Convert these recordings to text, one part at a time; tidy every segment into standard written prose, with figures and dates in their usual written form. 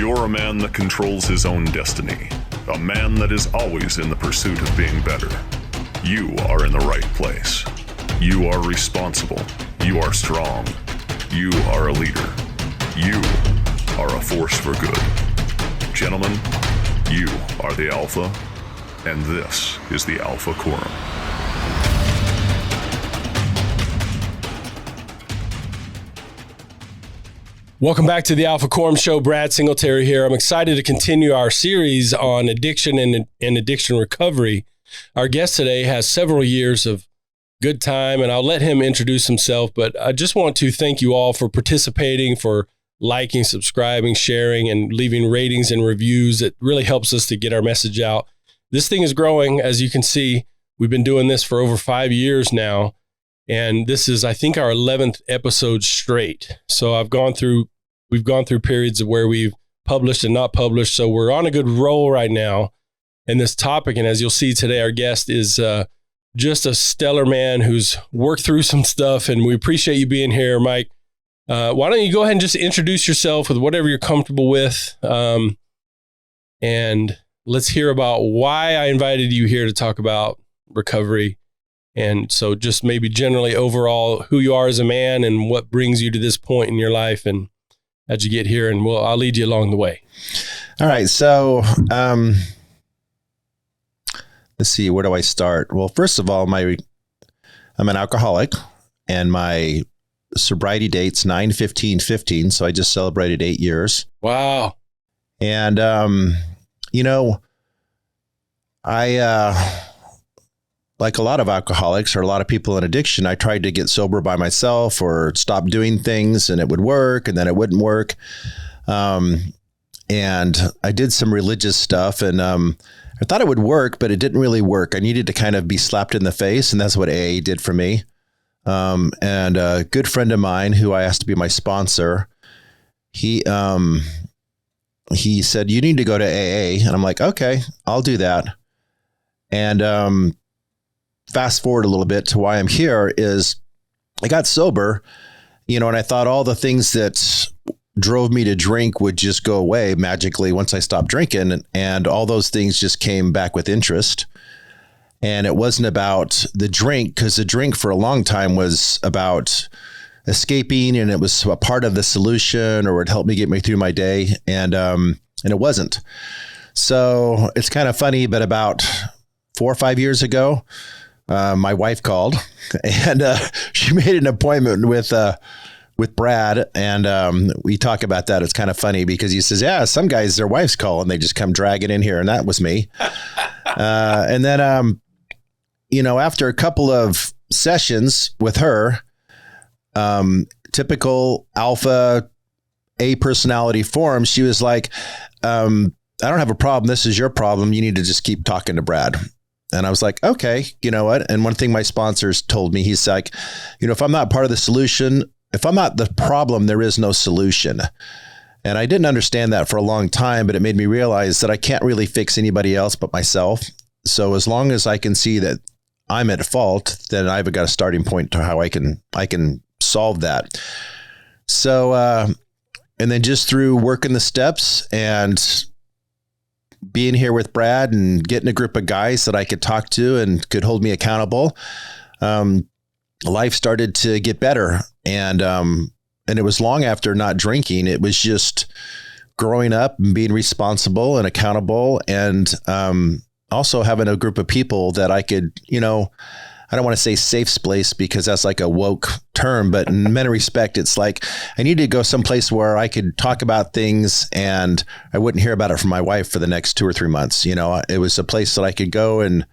You're a man that controls his own destiny. A man that is always in the pursuit of being better. You are in the right place. You are responsible. You are strong. You are a leader. You are a force for good. Gentlemen, you are the Alpha, and this is the Alpha Quorum. Welcome back to the Alpha Quorum Show. Brad Singletary here. I'm excited to continue our series on addiction and addiction recovery. Our guest today has several years of good time, and I'll let him introduce himself, but I just want to thank you all for participating, for liking, subscribing, sharing, and leaving ratings and reviews. It really helps us to get our message out. This thing is growing. As you can see, we've been doing this for over 5 years now, and this is, I think, our 11th episode straight. So we've gone through periods of where we've published and not published. So we're on a good roll right now in this topic. And as you'll see today, our guest is just a stellar man who's worked through some stuff. And we appreciate you being here, Mike. Why don't you go ahead and just introduce yourself with whatever you're comfortable with. And let's hear about why I invited you here to talk about recovery. And so just maybe generally overall who you are as a man and what brings you to this point in your life and how'd you get here, and I'll lead you along the way. All right. So let's see, where do I start? Well, first of all, I'm an alcoholic, and my sobriety date's 9/15/15. So I just celebrated 8 years. Wow. And, I like a lot of alcoholics or a lot of people in addiction, I tried to get sober by myself or stop doing things, and it would work, and then it wouldn't work. And I did some religious stuff, and I thought it would work, but it didn't really work. I needed to kind of be slapped in the face, and that's what AA did for me. And a good friend of mine who I asked to be my sponsor, he said, "You need to go to AA." And I'm like, "Okay, I'll do that." And fast forward a little bit to why I'm here is I got sober, and I thought all the things that drove me to drink would just go away magically once I stopped drinking. And all those things just came back with interest. And it wasn't about the drink, because the drink for a long time was about escaping, and it was a part of the solution, or it helped me get me through my day. And it wasn't. So it's kind of funny, but about 4 or 5 years ago, my wife called, and she made an appointment with Brad, and we talk about that. It's kind of funny because he says, "Yeah, some guys, their wives call and they just come dragging in here," and that was me. And then, after a couple of sessions with her, typical alpha A personality form, she was like, "I don't have a problem. This is your problem. You need to just keep talking to Brad." And I was like, "Okay, you know what?" And one thing my sponsors told me, he's like, "If I'm not part of the solution, if I'm not the problem, there is no solution." And I didn't understand that for a long time, but it made me realize that I can't really fix anybody else but myself. So as long as I can see that I'm at fault, then I've got a starting point to how I can solve that. So, and then just through working the steps and being here with Brad and getting a group of guys that I could talk to and could hold me accountable, life started to get better. And it was long after not drinking. It was just growing up and being responsible and accountable, and also having a group of people that I could, I don't want to say safe place because that's like a woke term, but in many respect, it's like I needed to go someplace where I could talk about things and I wouldn't hear about it from my wife for the next 2 or 3 months. It was a place that I could go and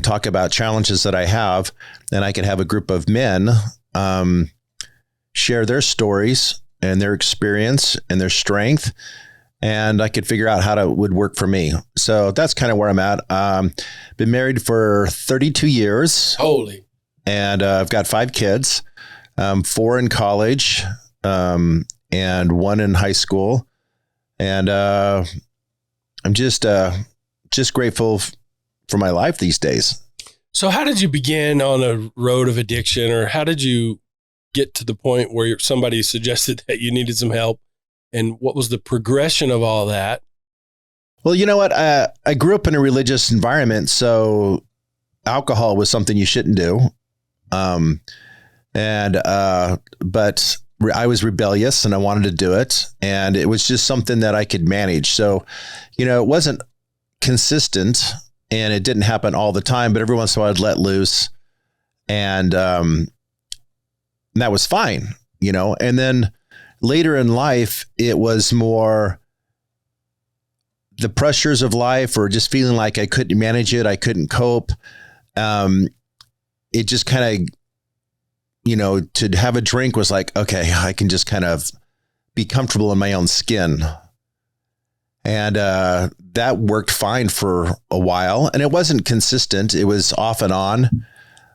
talk about challenges that I have, and I could have a group of men share their stories and their experience and their strength, and I could figure out how it would work for me. So that's kind of where I'm at. Been married for 32 years. Holy. And I've got 5 kids, 4 in college, and 1 in high school. And I'm just grateful for my life these days. So how did you begin on a road of addiction, or how did you get to the point where somebody suggested that you needed some help? and what was the progression of all that? Well, you know what? I grew up in a religious environment, so alcohol was something you shouldn't do. But I was rebellious and I wanted to do it. And it was just something that I could manage. So, it wasn't consistent and it didn't happen all the time, but every once in a while I'd let loose. And that was fine, and then later in life, it was more the pressures of life or just feeling like I couldn't manage it. I couldn't cope. It just kind of, to have a drink was like, okay, I can just kind of be comfortable in my own skin. And that worked fine for a while. And it wasn't consistent. It was off and on.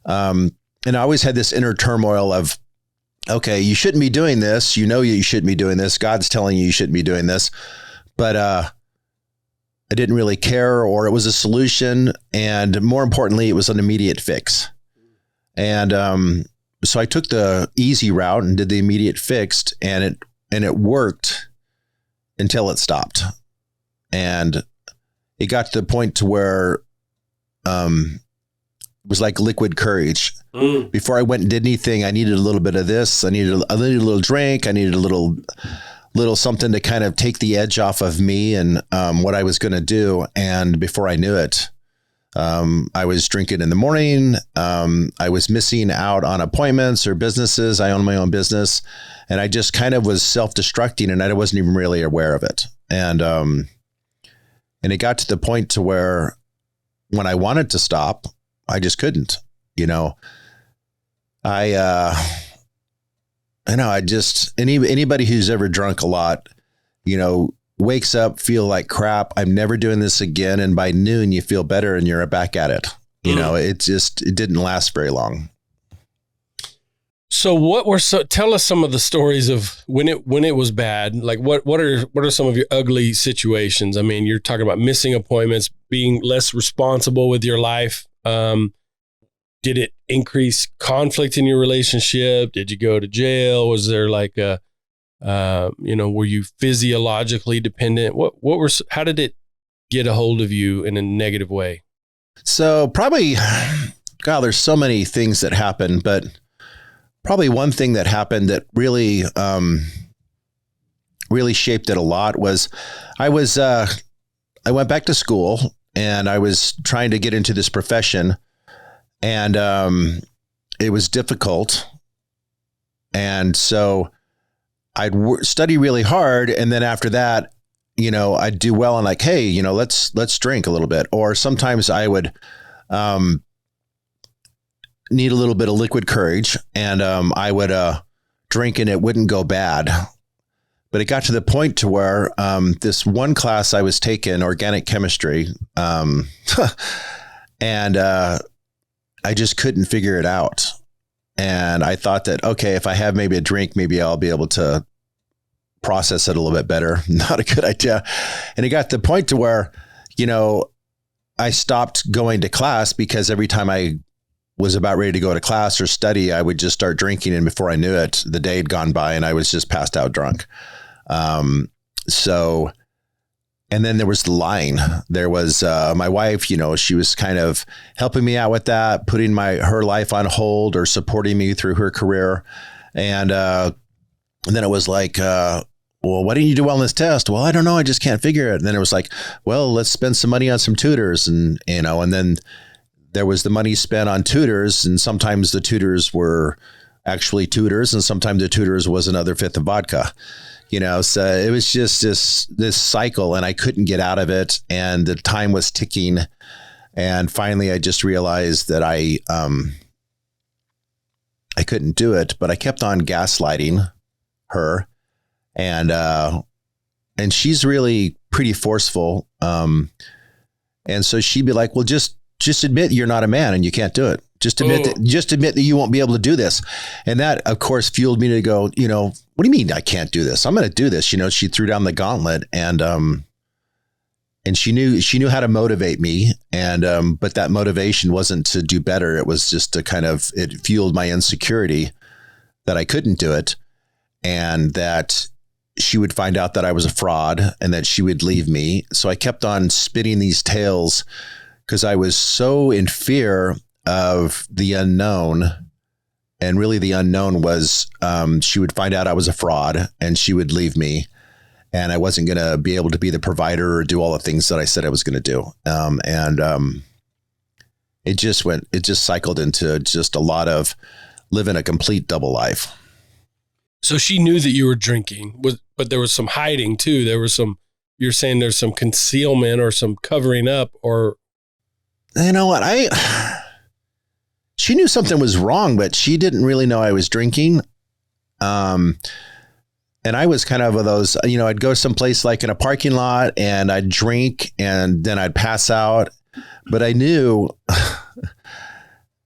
And I always had this inner turmoil of, okay, you shouldn't be doing this. You shouldn't be doing this. God's telling you shouldn't be doing this. But I didn't really care, or it was a solution. And more importantly, it was an immediate fix. And so I took the easy route and did the immediate fix, and it worked until it stopped. And it got to the point to where it was like liquid courage. Before I went and did anything, I needed a little bit of this. I needed a little drink. I needed a little something to kind of take the edge off of me and what I was going to do. And before I knew it, I was drinking in the morning. I was missing out on appointments or businesses. I own my own business, and I just kind of was self-destructing, and I wasn't even really aware of it. And it got to the point to where when I wanted to stop, I just couldn't. Anybody who's ever drunk a lot, wakes up, feel like crap. I'm never doing this again. And by noon you feel better and you're back at it. It didn't last very long. So tell us some of the stories of when it was bad. Like what are some of your ugly situations? I mean, you're talking about missing appointments, being less responsible with your life. Did it increase conflict in your relationship? Did you go to jail? Was there like were you physiologically dependent? How did it get a hold of you in a negative way? So probably, God, there's so many things that happened, but probably one thing that happened that really, really shaped it a lot was I went back to school and I was trying to get into this profession. And it was difficult. And so I'd study really hard. And then after that, I'd do well and like, hey, let's drink a little bit. Or sometimes I would need a little bit of liquid courage, and I would drink and it wouldn't go bad. But it got to the point to where this one class I was taking, organic chemistry, and I just couldn't figure it out. And I thought that, okay, if I have maybe a drink, maybe I'll be able to process it a little bit better. Not a good idea. And it got to the point to where, I stopped going to class because every time I was about ready to go to class or study, I would just start drinking. And before I knew it, the day had gone by and I was just passed out drunk. And then there was the lying. There was my wife, she was kind of helping me out with that, putting her life on hold or supporting me through her career. And then it was like, well, why didn't you do well on this test? Well, I don't know. I just can't figure it. And then it was like, well, let's spend some money on some tutors. And then there was the money spent on tutors. And sometimes the tutors were actually tutors. And sometimes the tutors was another fifth of vodka. So it was just this cycle, and I couldn't get out of it, and the time was ticking. And finally I just realized that I couldn't do it, but I kept on gaslighting her, and she's really pretty forceful. And so she'd be like, well, just admit you're not a man and you can't do it. Just admit that you won't be able to do this. And that, of course, fueled me to go, what do you mean I can't do this? I'm going to do this. She threw down the gauntlet, and she knew how to motivate me. And, but that motivation wasn't to do better. It was just to it fueled my insecurity that I couldn't do it. And that she would find out that I was a fraud and that she would leave me. So I kept on spinning these tales because I was so in fear of the unknown. And really the unknown was she would find out I was a fraud and she would leave me. And I wasn't going to be able to be the provider or do all the things that I said I was going to do. It just cycled into just a lot of living a complete double life. So she knew that you were drinking, but there was some hiding too. There was you're saying there's some concealment or some covering up, or. You know what? She knew something was wrong, but she didn't really know I was drinking. And I was kind of those, I'd go someplace like in a parking lot and I'd drink and then I'd pass out. But I knew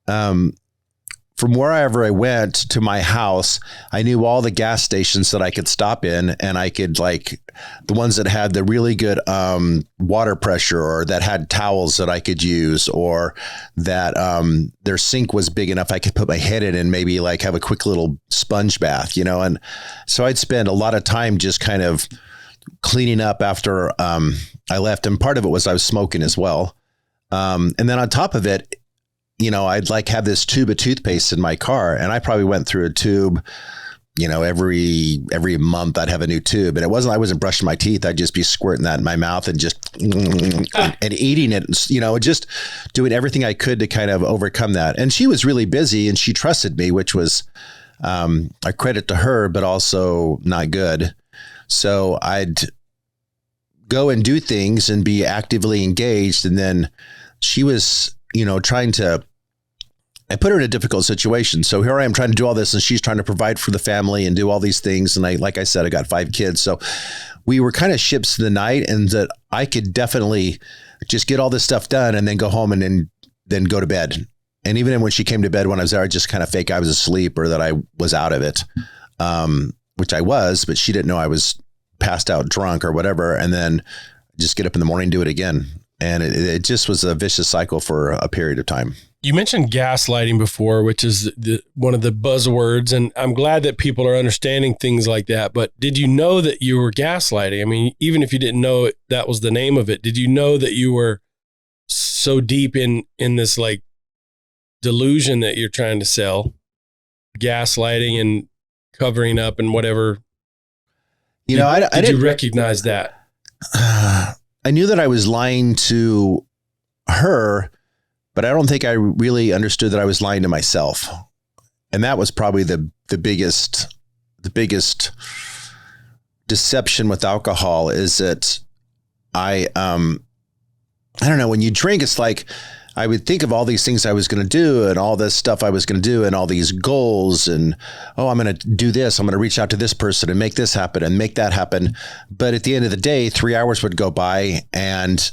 from wherever I went to my house, I knew all the gas stations that I could stop in, and I could, like, the ones that had the really good water pressure, or that had towels that I could use, or that their sink was big enough I could put my head in and maybe like have a quick little sponge bath, and so I'd spend a lot of time just kind of cleaning up after I left. And part of it was I was smoking as well. And then on top of it, I'd like have this tube of toothpaste in my car, and I probably went through a tube, every month I'd have a new tube. And I wasn't brushing my teeth. I'd just be squirting that in my mouth and just and eating it, just doing everything I could to kind of overcome that. And she was really busy and she trusted me, which was a credit to her, but also not good. So I'd go and do things and be actively engaged. And then she was, I put her in a difficult situation. So here I am trying to do all this, and she's trying to provide for the family and do all these things. And like I said, I got 5 kids. So we were kind of ships in the night, and that I could definitely just get all this stuff done and then go home and then go to bed. And even when she came to bed, when I was there, I just kind of fake I was asleep or that I was out of it, which I was, but she didn't know I was passed out drunk or whatever. And then just get up in the morning and do it again. And it just was a vicious cycle for a period of time. You mentioned gaslighting before, which is one of the buzzwords, and I'm glad that people are understanding things like that. But did you know that you were gaslighting? I mean, even if you didn't know that was the name of it, did you know that you were so deep in this like delusion that you're trying to sell, gaslighting and covering up and whatever? I didn't recognize that. I knew that I was lying to her, but I don't think I really understood that I was lying to myself. And that was probably the biggest deception with alcohol, is that I don't know, when you drink, it's like I would think of all these things I was going to do and all this stuff I was going to do and all these goals and, I'm going to do this. I'm going to reach out to this person and make this happen and make that happen. But at the end of the day, 3 hours would go by and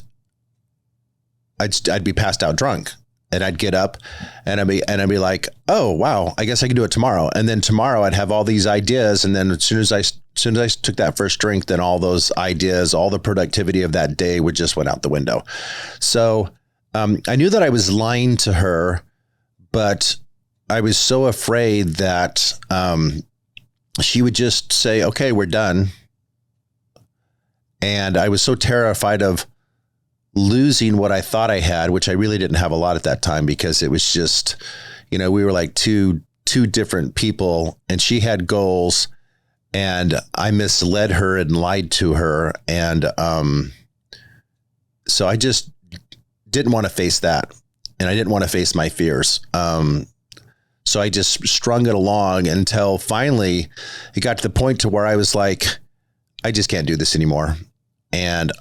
I'd be passed out drunk, and I'd get up and I'd be like, oh, wow, I guess I can do it tomorrow. And then tomorrow I'd have all these ideas. And then as soon as I took that first drink, then all those ideas, all the productivity of that day just went out the window. So I knew that I was lying to her, but I was so afraid that she would just say, okay, we're done. And I was so terrified of losing what I thought I had, which I really didn't have a lot at that time, because it was just, we were like two different people, and she had goals, and I misled her and lied to her. And so I just didn't want to face that, and I didn't want to face my fears. So I just strung it along until finally it got to the point to where I was like, I just can't do this anymore. And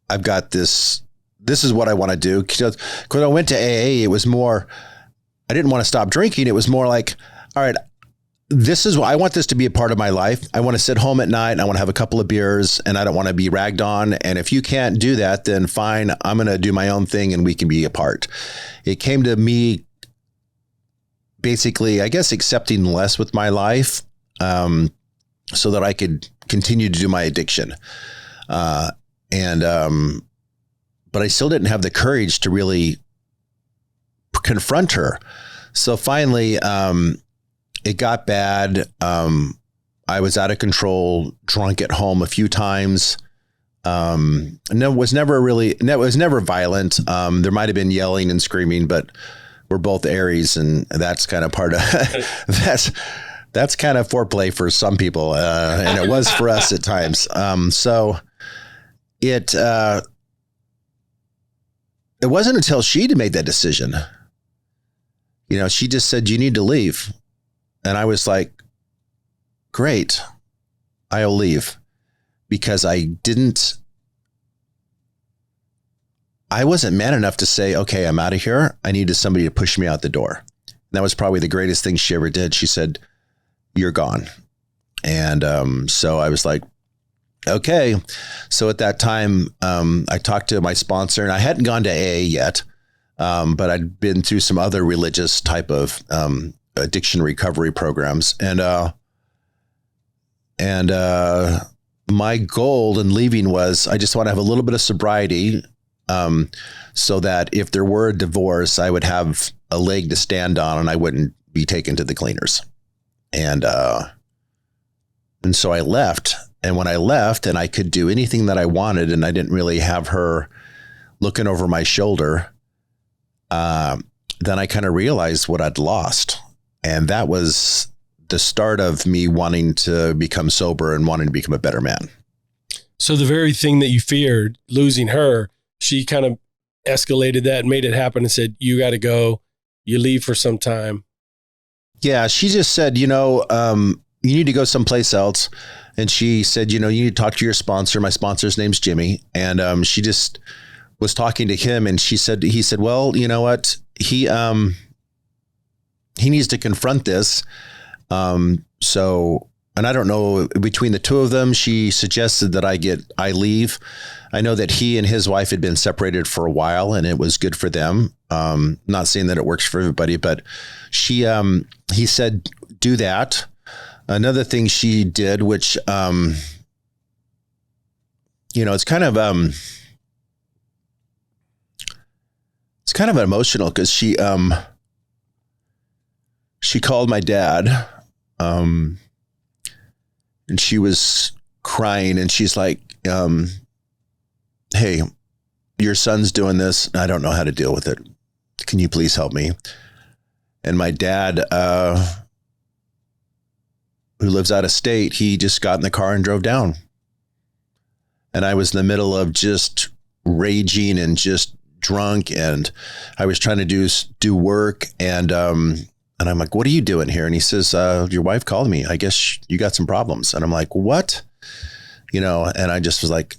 I've got this is what I want to do. Because when I went to AA, it was more, I didn't want to stop drinking. It was more like, all right, this is what I want this to be a part of my life. I want to sit home at night and I want to have a couple of beers, and I don't want to be ragged on. And if you can't do that, then fine, I'm going to do my own thing and we can be apart. It came to me basically, I guess, accepting less with my life, so that I could continue to do my addiction. But I still didn't have the courage to really confront her. So finally, it got bad. I was out of control, drunk at home a few times. And it was never violent. There might've been yelling and screaming, but we're both Aries, and that's kind of part of that's kind of foreplay for some people. And it was for us at times. So it wasn't until she made that decision. You know, she just said, you need to leave. And I was like, great, I'll leave. Because I wasn't man enough to say, okay, I'm out of here. I needed somebody to push me out the door. And that was probably the greatest thing she ever did. She said, you're gone. And so I was like, okay. So at that time, I talked to my sponsor, and I hadn't gone to AA yet, but I'd been through some other religious type of addiction recovery programs. And my goal in leaving was, I just want to have a little bit of sobriety, so that if there were a divorce, I would have a leg to stand on and I wouldn't be taken to the cleaners. And so I left. And when I left, and I could do anything that I wanted, and I didn't really have her looking over my shoulder, then I kind of realized what I'd lost. And that was the start of me wanting to become sober and wanting to become a better man. So the very thing that you feared, losing her, she kind of escalated that and made it happen and said, you got to go, you leave for some time. Yeah. She just said, you need to go someplace else. And she said, you need to talk to your sponsor. My sponsor's name's Jimmy. And she just was talking to him, and he said, well, you know what? He needs to confront this. And I don't know, between the two of them, she suggested that I leave. I know that he and his wife had been separated for a while, and it was good for them. Not saying that it works for everybody, but he said, do that. Another thing she did, which, it's kind of emotional, because she called my dad, and she was crying, and she's like, hey, your son's doing this. I don't know how to deal with it. Can you please help me? And my dad, who lives out of state, he just got in the car and drove down. And I was in the middle of just raging and just drunk, and I was trying to do work, and I'm like, what are you doing here? And he says, your wife called me. I guess you got some problems. And I'm like, what? And I just was like,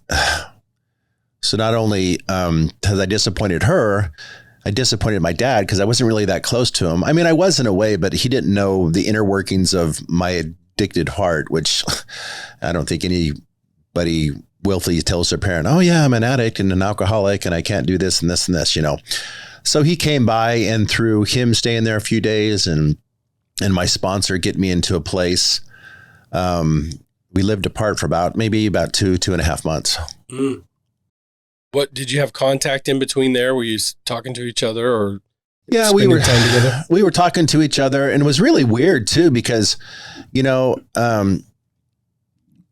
so not only has I disappointed her, I disappointed my dad, because I wasn't really that close to him. I mean, I was in a way, but he didn't know the inner workings of my addicted heart, which I don't think anybody willfully tells their parent, oh yeah, I'm an addict and an alcoholic and I can't do this and this and this, So he came by, and through him staying there a few days and my sponsor getting me into a place, we lived apart for about 2.5 months. Mm. What, did you have contact in between there? Were you talking to each other, or? Yeah, we were talking to each other, and it was really weird too, because,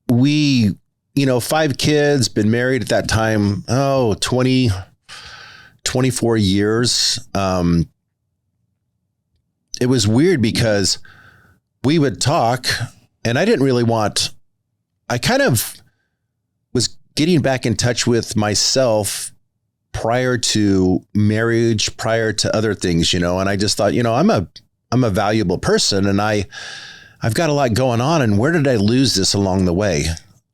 we, 5 kids, been married at that time, 24 years. It was weird because we would talk, and I kind of was getting back in touch with myself prior to marriage, prior to other things, and I just thought, I'm a valuable person, and I've got a lot going on, and where did I lose this along the way?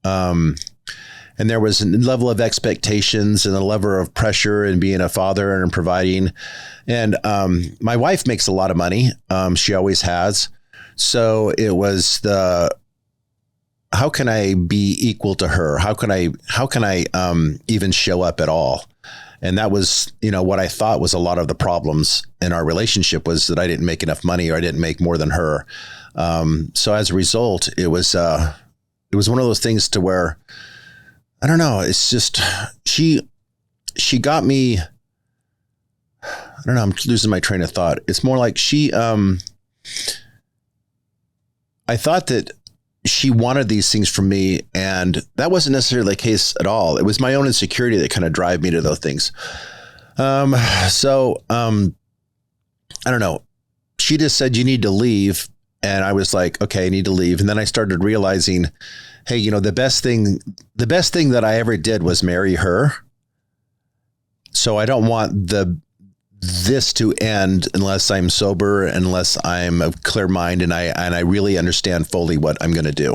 And there was a level of expectations and a level of pressure in being a father and providing. And my wife makes a lot of money. She always has. So it was how can I be equal to her? How can I even show up at all? And that was, what I thought was a lot of the problems in our relationship, was that I didn't make enough money, or I didn't make more than her. So as a result, it was one of those things to where, I don't know. It's just, she got me, I don't know. I'm losing my train of thought. It's more like I thought that she wanted these things from me, and that wasn't necessarily the case at all. It was my own insecurity that kind of drive me to those things. I don't know. She just said, you need to leave. And I was like, okay, I need to leave. And then I started realizing, hey, you know, the best thing that I ever did was marry her. So I don't want this to end unless I'm sober, unless I'm of clear mind and I really understand fully what I'm going to do.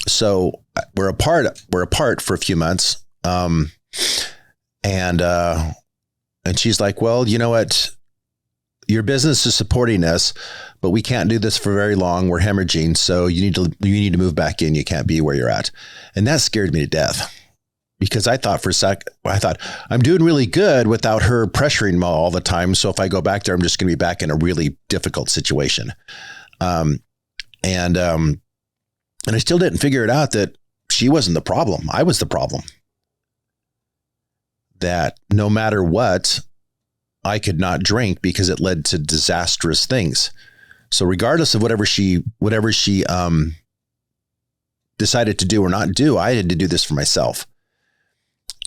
So we're apart for a few months. And she's like, well, you know what? Your business is supporting us, but we can't do this for very long. We're hemorrhaging. So you need to move back in. You can't be where you're at. And that scared me to death, because I thought I'm doing really good without her pressuring me all the time. So if I go back there, I'm just going to be back in a really difficult situation. And I still didn't figure it out that she wasn't the problem. I was the problem. That no matter what, I could not drink because it led to disastrous things. So regardless of whatever she decided to do or not do, I had to do this for myself.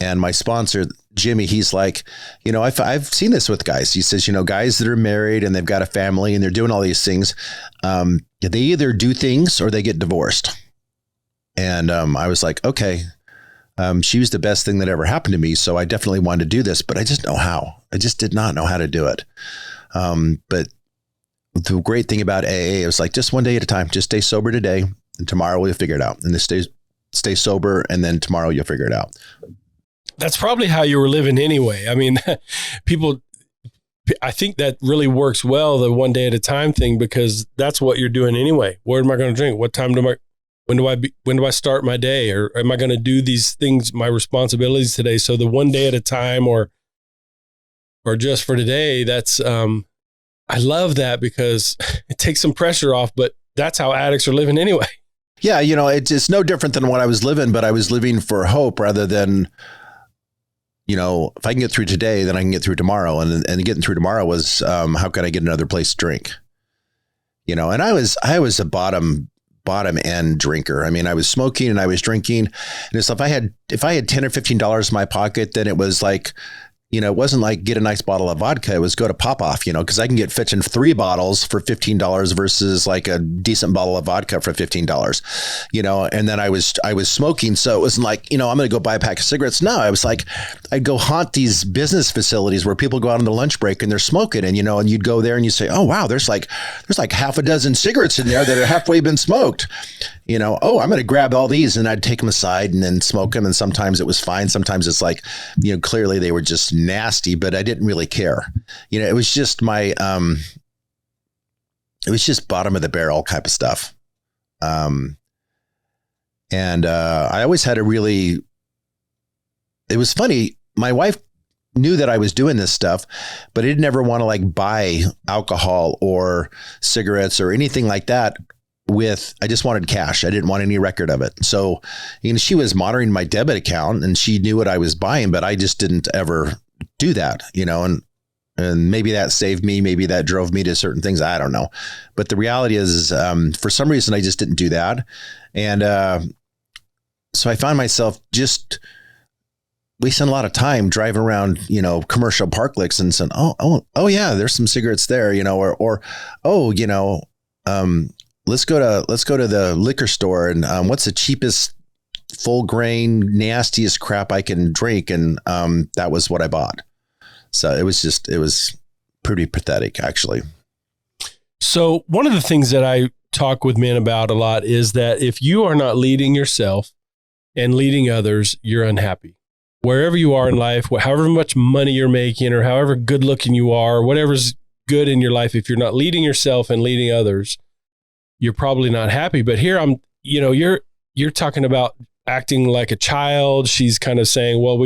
And my sponsor, Jimmy, he's like, you know, I've seen this with guys. He says, you know, guys that are married and they've got a family and they're doing all these things, they either do things or they get divorced. And I was like, okay. She was the best thing that ever happened to me. So I definitely wanted to do this, but I just know how. I just did not know how to do it. But the great thing about AA, it was like, just one day at a time, just stay sober today and tomorrow we'll figure it out. And then stay sober. And then tomorrow you'll figure it out. That's probably how you were living anyway. I mean, I think that really works well, the one day at a time thing, because that's what you're doing anyway. Where am I going to drink? What time when do I start my day, or am I going to do these things, my responsibilities today? So the one day at a time, or just for today, that's, I love that because it takes some pressure off, but that's how addicts are living anyway. Yeah. You know, it's no different than what I was living, but I was living for hope rather than, you know, if I can get through today, then I can get through tomorrow. And getting through tomorrow was, how can I get another place to drink? You know, and I was a bottom end drinker. I mean, I was smoking and I was drinking, and so if I had $10 or $15 in my pocket, then it was like, you know, it wasn't like get a nice bottle of vodka. It was go to Pop-Off, you know, because I can get fetching 3 bottles for $15 versus like a decent bottle of vodka for $15, you know. And then I was smoking, so it wasn't like, you know, I'm going to go buy a pack of cigarettes. No, I was like, I'd go haunt these business facilities where people go out on the lunch break and they're smoking, and you know, and you'd go there and you say, oh wow, there's like half a dozen cigarettes in there that are halfway been smoked. You know, oh, I'm going to grab all these, and I'd take them aside and then smoke them. And sometimes it was fine. Sometimes it's like, you know, clearly they were just nasty, but I didn't really care. You know, it was just it was just bottom of the barrel type of stuff. And I always had it was funny. My wife knew that I was doing this stuff, but I didn't ever want to like buy alcohol or cigarettes or anything like that. I just wanted cash. I didn't want any record of it. So, you know, she was monitoring my debit account and she knew what I was buying, but I just didn't ever do that, you know, and maybe that saved me. Maybe that drove me to certain things. I don't know. But the reality is, for some reason, I just didn't do that. And so I found myself just wasting a lot of time driving around, you know, commercial parklets and saying, oh yeah, there's some cigarettes there, you know, or oh, you know, let's go to the liquor store and what's the cheapest full grain nastiest crap I can drink, and that was what I bought. So it was pretty pathetic, actually. So one of the things that I talk with men about a lot is that if you are not leading yourself and leading others, you're unhappy. Wherever you are in life, however much money you're making or however good looking you are, whatever's good in your life, if you're not leading yourself and leading others, you're probably not happy. But here you're talking about acting like a child. She's kind of saying, well,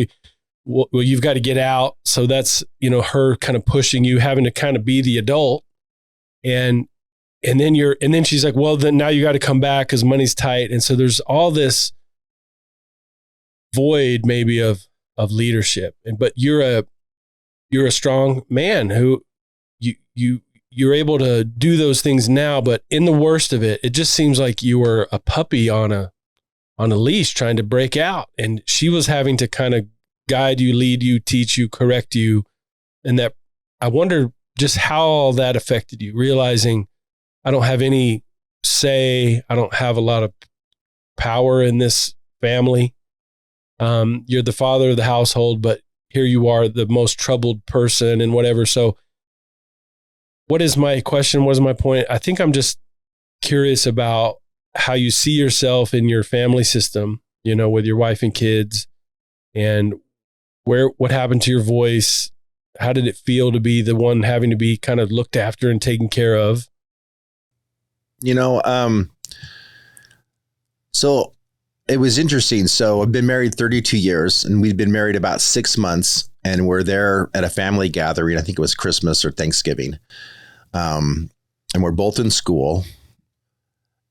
you've got to get out. So that's, you know, her kind of pushing you, having to kind of be the adult. And then she's like, well, then now you got to come back because money's tight. And so there's all this void maybe of leadership. But you're a strong man who you're able to do those things now, but in the worst of it, it just seems like you were a puppy on a leash trying to break out. And she was having to kind of guide you, lead you, teach you, correct you. And that, I wonder just how all that affected you, realizing I don't have any say. I don't have a lot of power in this family. You're the father of the household, but here you are, the most troubled person and whatever. So what is my question? What is my point? I think I'm just curious about how you see yourself in your family system, you know, with your wife and kids, and what happened to your voice? How did it feel to be the one having to be kind of looked after and taken care of? You know, so it was interesting. So I've been married 32 years, and we've been married about 6 months, and we're there at a family gathering. I think it was Christmas or Thanksgiving. And we're both in school,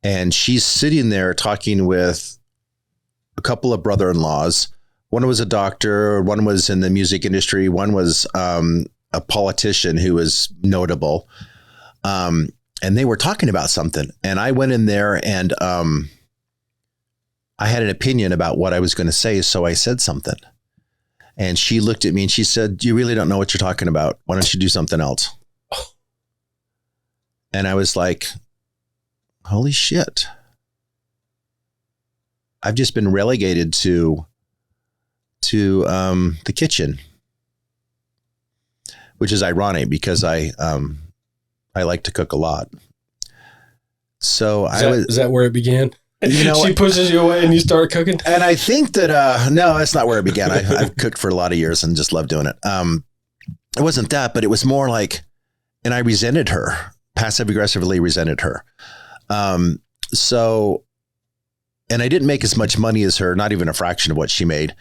and she's sitting there talking with a couple of brother-in-laws. One was a doctor, one was in the music industry, one was a politician who was notable. And they were talking about something. And I went in there and I had an opinion about what I was going to say. So I said something. And she looked at me and she said, "You really don't know what you're talking about. Why don't you do something else?" And I was like, holy shit. I've just been relegated to the kitchen, which is ironic because I like to cook a lot. So is that where it began? You know, she pushes you away and you start cooking. And I think that, no, that's not where it began. I've cooked for a lot of years and just love doing it. It wasn't that, but it was more like, and I resented her, passive aggressively resented her. So, and I didn't make as much money as her, not even a fraction of what she made.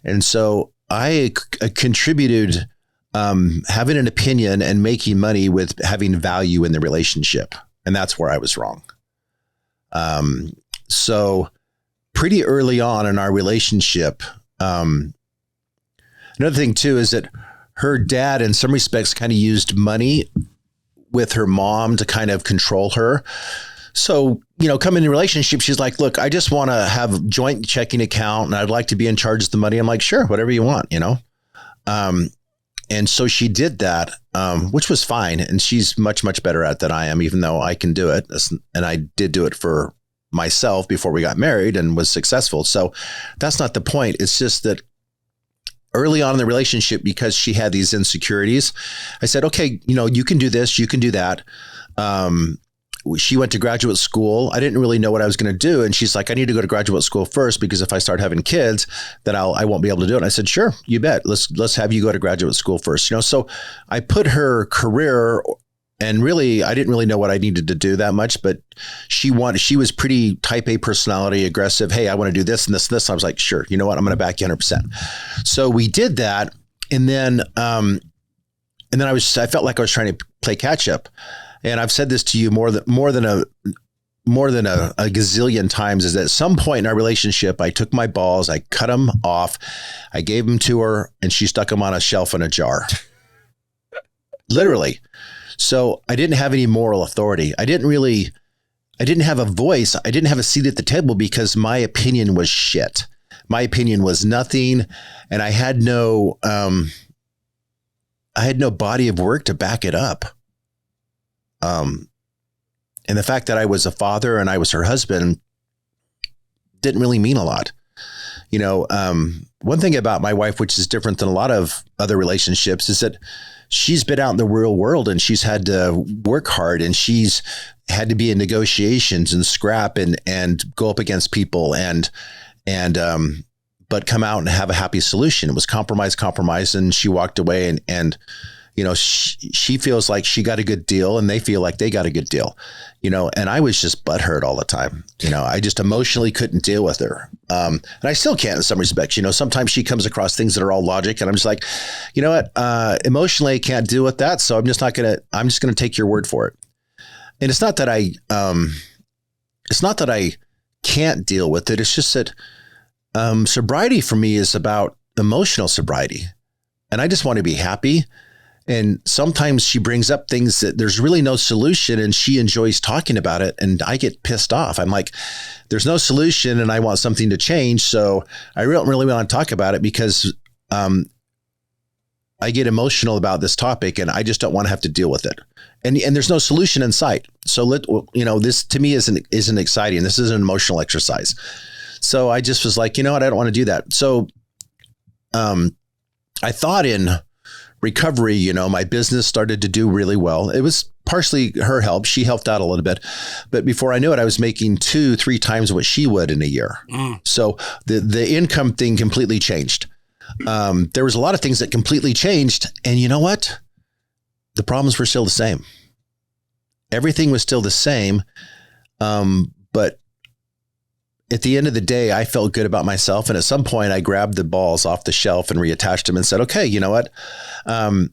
And so I contributed, having an opinion and making money with having value in the relationship. And that's where I was wrong. So pretty early on in our relationship, another thing too, is that her dad in some respects kind of used money with her mom to kind of control her. So, you know, coming in a relationship, she's like, "Look, I just want to have joint checking account and I'd like to be in charge of the money." I'm like, "Sure, whatever you want," you know? And so she did that, which was fine. And she's much, much better at it than I am, even though I can do it. And I did do it for myself before we got married and was successful. So that's not the point. It's just that early on in the relationship, because she had these insecurities, I said, "Okay, you know, you can do this, you can do that." She went to graduate school. I didn't really know what I was going to do. And she's like, "I need to go to graduate school first, because if I start having kids, then I won't be able to do it." And I said, "Sure, you bet. Let's have you go to graduate school first." You know, so I put her career, and really, I didn't really know what I needed to do that much, but she was pretty type A personality, aggressive. "Hey, I want to do this and this and this." And I was like, "Sure, you know what? I'm going to back you 100%. So we did that. And then I felt like I was trying to play catch up. And I've said this to you more than a gazillion times, is that at some point in our relationship, I took my balls, I cut them off, I gave them to her, and she stuck them on a shelf in a jar. Literally. So I didn't have any moral authority. I didn't have a voice. I didn't have a seat at the table because my opinion was shit. My opinion was nothing. And I had no body of work to back it up. And the fact that I was a father and I was her husband didn't really mean a lot. You know, one thing about my wife, which is different than a lot of other relationships, is that she's been out in the real world and she's had to work hard, and she's had to be in negotiations and scrap and go up against people but come out and have a happy solution. It was compromise. And she walked away and you know, she feels like she got a good deal and they feel like they got a good deal, you know, and I was just butthurt all the time. You know, I just emotionally couldn't deal with her. And I still can't in some respects. You know, sometimes she comes across things that are all logic and I'm just like, you know what, emotionally I can't deal with that. So I'm just going to take your word for it. And it's not that I can't deal with it. It's just that sobriety for me is about emotional sobriety. And I just want to be happy. And sometimes she brings up things that there's really no solution and she enjoys talking about it. And I get pissed off. I'm like, there's no solution and I want something to change. So I don't really want to talk about it because I get emotional about this topic and I just don't want to have to deal with it. And there's no solution in sight. So this to me isn't exciting. This is an emotional exercise. So I just was like, you know what? I don't want to do that. So I thought in recovery, my business started to do really well. It was partially her help. She helped out a little bit, but before I knew it, I was making 2-3 times what she would in a year. So the income thing completely changed. There was a lot of things that completely changed. And you know what? The problems were still the same. Everything was still the same. But at the end of the day, I felt good about myself. And at some point I grabbed the balls off the shelf and reattached them and said, okay, you know what? I'm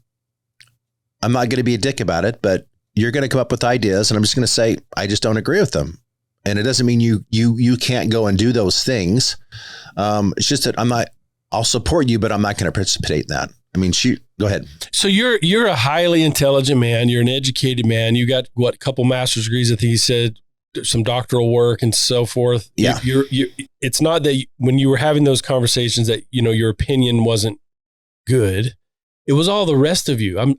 not going to be a dick about it, but you're going to come up with ideas. And I'm just going to say, I just don't agree with them. And it doesn't mean you can't go and do those things. It's just that I'll support you, but I'm not going to participate in that. I mean, go ahead. So you're a highly intelligent man. You're an educated man. You got a couple master's degrees. I think you said some doctoral work and so forth. Yeah. It's not that when you were having those conversations that, your opinion wasn't good. It was all the rest of you. I'm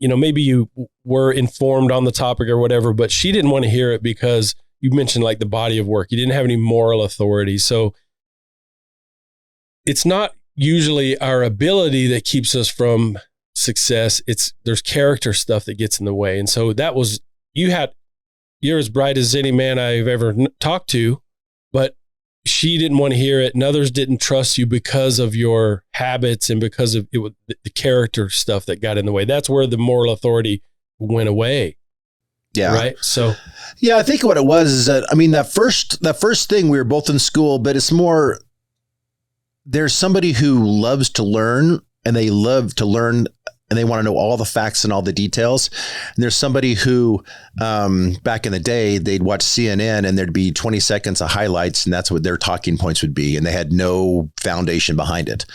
maybe you were informed on the topic or whatever, but she didn't want to hear it because you mentioned like the body of work. You didn't have any moral authority. So it's not usually our ability that keeps us from success. There's character stuff that gets in the way. And so that was, you're as bright as any man I've ever talked to, but she didn't want to hear it. And others didn't trust you because of your habits and because of the character stuff that got in the way. That's where the moral authority went away. Yeah. Right. So, yeah, I think what it was is that, that first thing, we were both in school, but it's more, there's somebody who loves to learn and they love to learn and they want to know all the facts and all the details. And there's somebody who, back in the day, they'd watch CNN and there'd be 20 seconds of highlights and that's what their talking points would be. And they had no foundation behind it.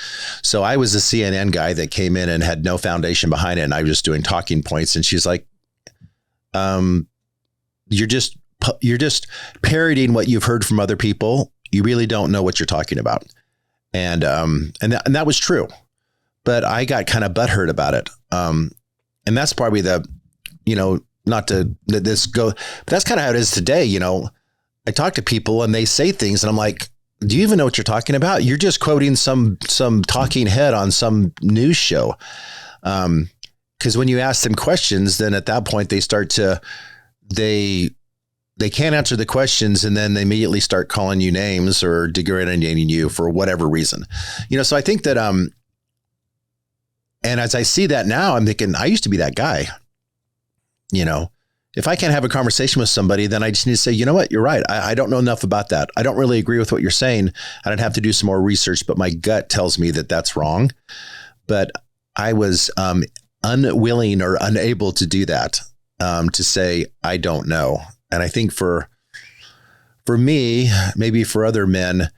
So I was a CNN guy that came in and had no foundation behind it. And I was just doing talking points. And she's like, you're just parroting what you've heard from other people. You really don't know what you're talking about. And that was true, but I got kind of butthurt about it. And that's probably not to let this go, but that's kind of how it is today. I talk to people and they say things and I'm like, do you even know what you're talking about? You're just quoting some talking head on some news show. Cause when you ask them questions, then at that point they start to, they can't answer the questions and then they immediately start calling you names or degrading you for whatever reason. So I think that, and as I see that now, I'm thinking, I used to be that guy. If I can't have a conversation with somebody, then I just need to say, you know what, you're right. I don't know enough about that. I don't really agree with what you're saying. I don't have to do some more research, but my gut tells me that that's wrong. But I was unwilling or unable to do that, to say, I don't know. And I think for me, maybe for other men,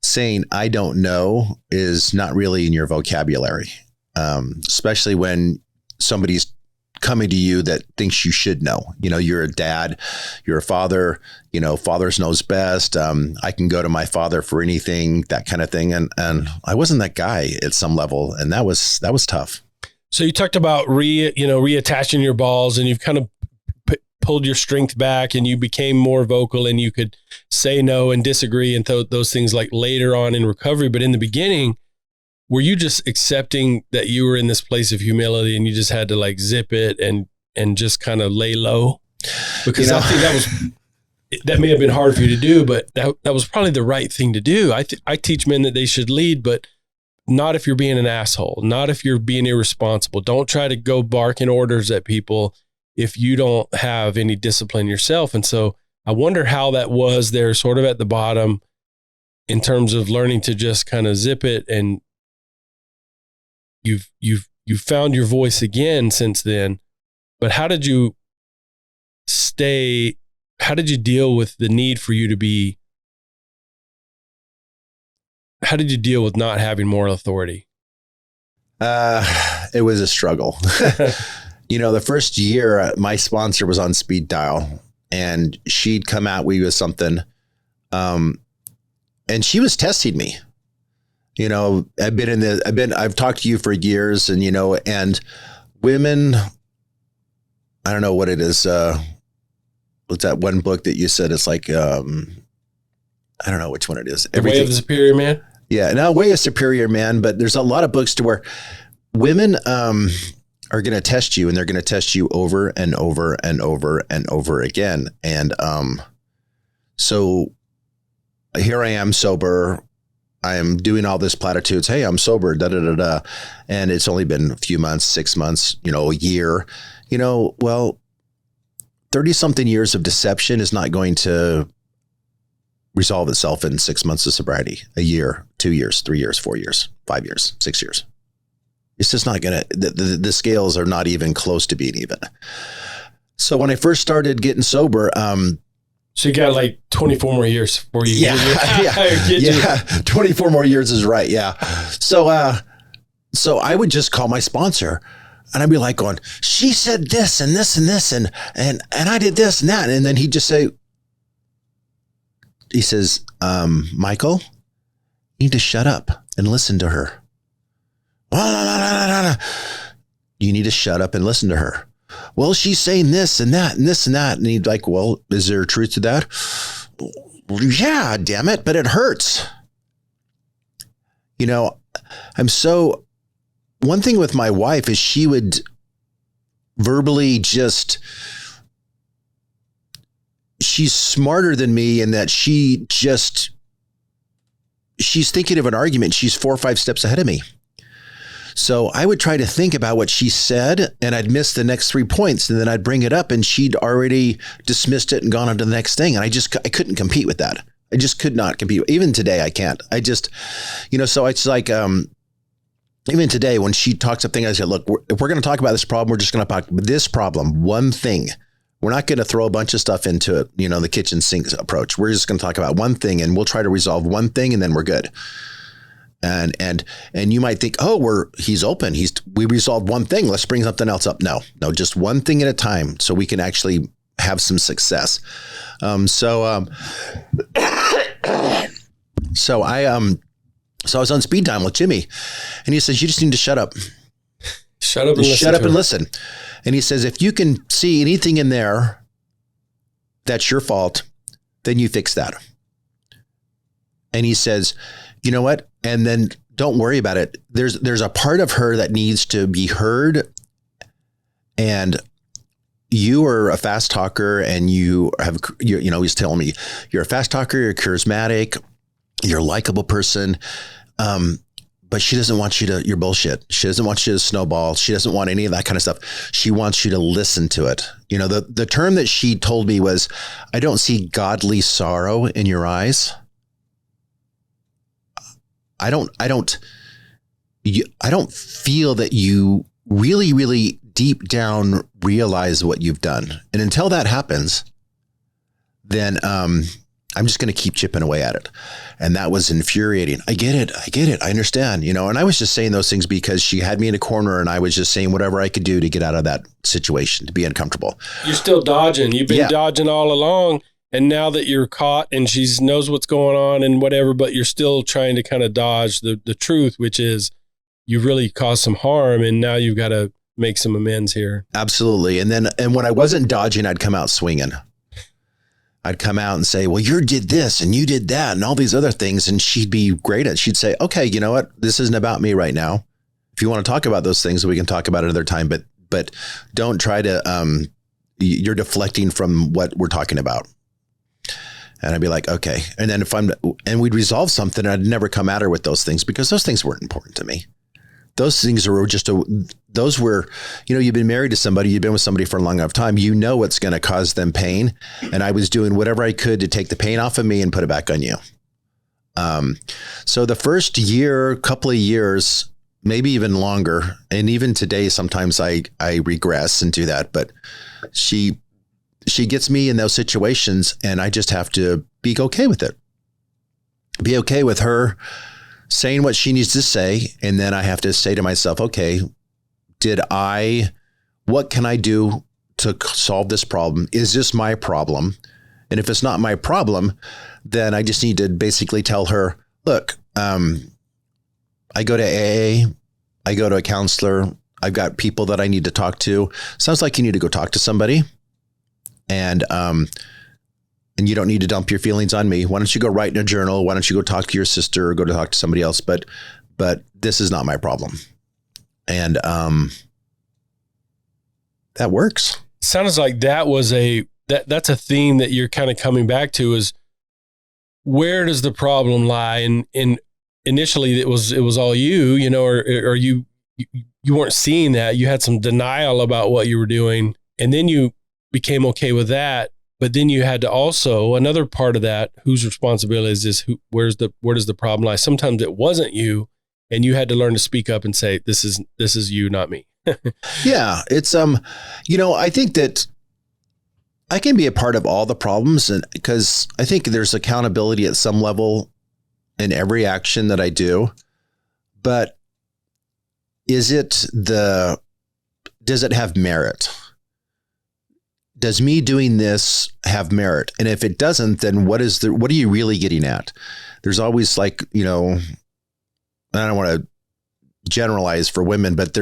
saying I don't know is not really in your vocabulary, especially when somebody's coming to you that thinks you should know. You're a dad, you're a father, fathers knows best. I can go to my father for anything, that kind of thing. And I wasn't that guy at some level. And that was tough. So you talked about reattaching your balls and you've kind of pulled your strength back and you became more vocal and you could say no and disagree and those things like later on in recovery. But in the beginning, were you just accepting that you were in this place of humility and you just had to like zip it and just kind of lay low? Because I think that may have been hard for you to do, but that was probably the right thing to do. I teach men that they should lead, but not if you're being an asshole, not if you're being irresponsible. Don't try to go barking orders at people if you don't have any discipline yourself. And so I wonder how that was there sort of at the bottom in terms of learning to just kind of zip it. And you've found your voice again since then, but how did you deal with the need for you to be, how did you deal with not having moral authority? It was a struggle. The first year, my sponsor was on speed dial, and she'd come out with something, and she was testing me. I've talked to you for years, and and women, I don't know what it is. What's that one book that you said? It's like, I don't know which one it is. The Way of the Superior Man? Yeah, no, Way of Superior Man, but there's a lot of books to where women are going to test you, and they're going to test you over and over and over and over again. And so here I am sober. I am doing all this platitudes. Hey, I'm sober, da, da, da, da. And it's only been a few months, 6 months, a year. Well, 30-something years of deception is not going to resolve itself in 6 months of sobriety, a year, 2 years, 3 years, 4 years, 5 years, 6 years. It's just not going to, the scales are not even close to being even. So when I first started getting sober, so you got like 24 more years before you yeah, 24 more years is right. Yeah. So I would just call my sponsor, and I'd be like going, she said this and this and this, and I did this and that. And then he'd just say, he says, Michael, you need to shut up and listen to her. You need to shut up and listen to her. Well, she's saying this and that and this and that. And he'd like, well, is there truth to that? Yeah, damn it. But it hurts. One thing with my wife is she would verbally she's smarter than me in that she's thinking of an argument. She's 4 or 5 steps ahead of me. So I would try to think about what she said, and I'd miss the next 3 points, and then I'd bring it up, and she'd already dismissed it and gone on to the next thing. And I couldn't compete with that. I just could not compete. Even today, I can't. I just, so it's like, even today when she talks something, I said, look, if we're going to talk about this problem, we're just going to talk about this problem, one thing. We're not going to throw a bunch of stuff into it, the kitchen sink approach. We're just going to talk about one thing, and we'll try to resolve one thing, and then we're good. And you might think, oh, he's open. We resolved one thing. Let's bring something else up. No, just one thing at a time, so we can actually have some success. So I was on speed dial with Jimmy, and he says, you just need to shut up. Shut up and listen. And he says, if you can see anything in there that's your fault, then you fix that. And he says, you know what? And then don't worry about it. There's a part of her that needs to be heard. And you are a fast talker, and he's telling me you're a fast talker, you're charismatic, you're a likable person. But she doesn't want you to, you're bullshit. She doesn't want you to snowball. She doesn't want any of that kind of stuff. She wants you to listen to it. The term that she told me was, I don't see godly sorrow in your eyes. I don't feel that you really, really deep down realize what you've done. And until that happens, then, I'm just going to keep chipping away at it. And that was infuriating. I get it. I understand, and I was just saying those things because she had me in a corner, and I was just saying whatever I could do to get out of that situation, to be uncomfortable. You're still dodging. You've been dodging all along. And now that you're caught and she knows what's going on and whatever, but you're still trying to kind of dodge the truth, which is you really caused some harm, and now you've got to make some amends here. Absolutely. And when I wasn't dodging, I'd come out swinging. I'd come out and say, well, you did this and you did that and all these other things. And she'd be great at it. She'd say, okay, you know what? This isn't about me right now. If you want to talk about those things, we can talk about it another time, but don't try to, you're deflecting from what we're talking about. And I'd be like, okay. And then and we'd resolve something, and I'd never come at her with those things because those things weren't important to me. Those things were you've been married to somebody, you've been with somebody for a long enough time, what's going to cause them pain. And I was doing whatever I could to take the pain off of me and put it back on you. So the first couple of years, maybe even longer, and even today, sometimes I regress and do that, but she gets me in those situations, and I just have to be okay with it. Be okay with her saying what she needs to say. And then I have to say to myself, okay, what can I do to solve this problem? Is this my problem? And if it's not my problem, then I just need to basically tell her, look, I go to AA, I go to a counselor, I've got people that I need to talk to. Sounds like you need to go talk to somebody. And you don't need to dump your feelings on me. Why don't you go write in a journal? Why don't you go talk to your sister or go to talk to somebody else? But this is not my problem. And that works. Sounds like that was that's a theme that you're kind of coming back to, is where does the problem lie? And initially it was all you, or you weren't seeing that. You had some denial about what you were doing, and then you became okay with that. But then you had to also, another part of that, whose responsibility is this? Where does the problem lie? Sometimes it wasn't you, and you had to learn to speak up and say, this is you, not me. Yeah, it's I think that I can be a part of all the problems, and because I think there's accountability at some level in every action that I do. But does it have merit? Does me doing this have merit? And if it doesn't, then what are you really getting at? There's always I don't want to generalize for women, but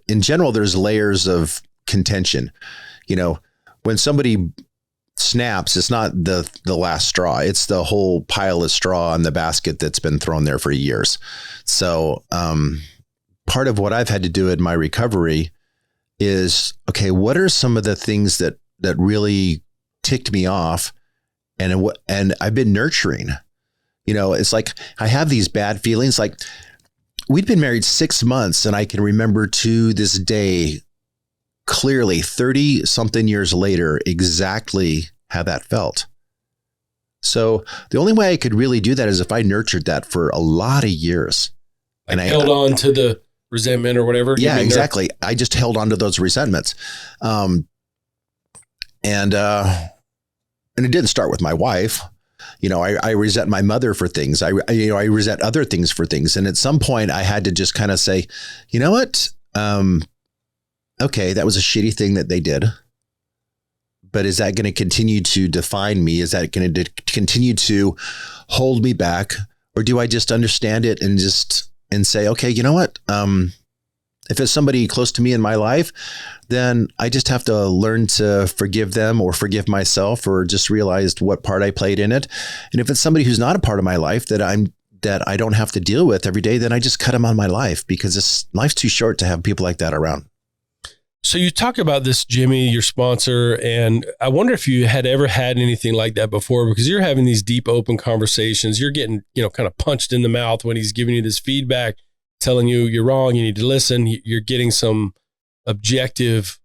in general, there's layers of contention. When somebody snaps, it's not the last straw. It's the whole pile of straw in the basket that's been thrown there for years. So part of what I've had to do in my recovery is, okay, what are some of the things that really ticked me off? And I've been nurturing. It's like I have these bad feelings. Like, we'd been married 6 months, and I can remember to this day clearly 30 something years later exactly how that felt. So the only way I could really do that is if I nurtured that for a lot of years. And I held on to the resentment or whatever. Yeah, exactly. I just held on to those resentments. And it didn't start with my wife. I resent my mother for things. I resent other things for things. And at some point I had to just kind of say, you know what? Okay, that was a shitty thing that they did. But is that going to continue to define me? Is that going to continue to hold me back? Or do I just understand it and say, okay, you know what? If it's somebody close to me in my life, then I just have to learn to forgive them or forgive myself, or just realize what part I played in it. And if it's somebody who's not a part of my life that I don't have to deal with every day, then I just cut them out of my life, because life's too short to have people like that around. So you talk about this, Jimmy, your sponsor, and I wonder if you had ever had anything like that before, because you're having these deep, open conversations. You're getting, kind of punched in the mouth when he's giving you this feedback, telling you you're wrong, you need to listen. You're getting some objective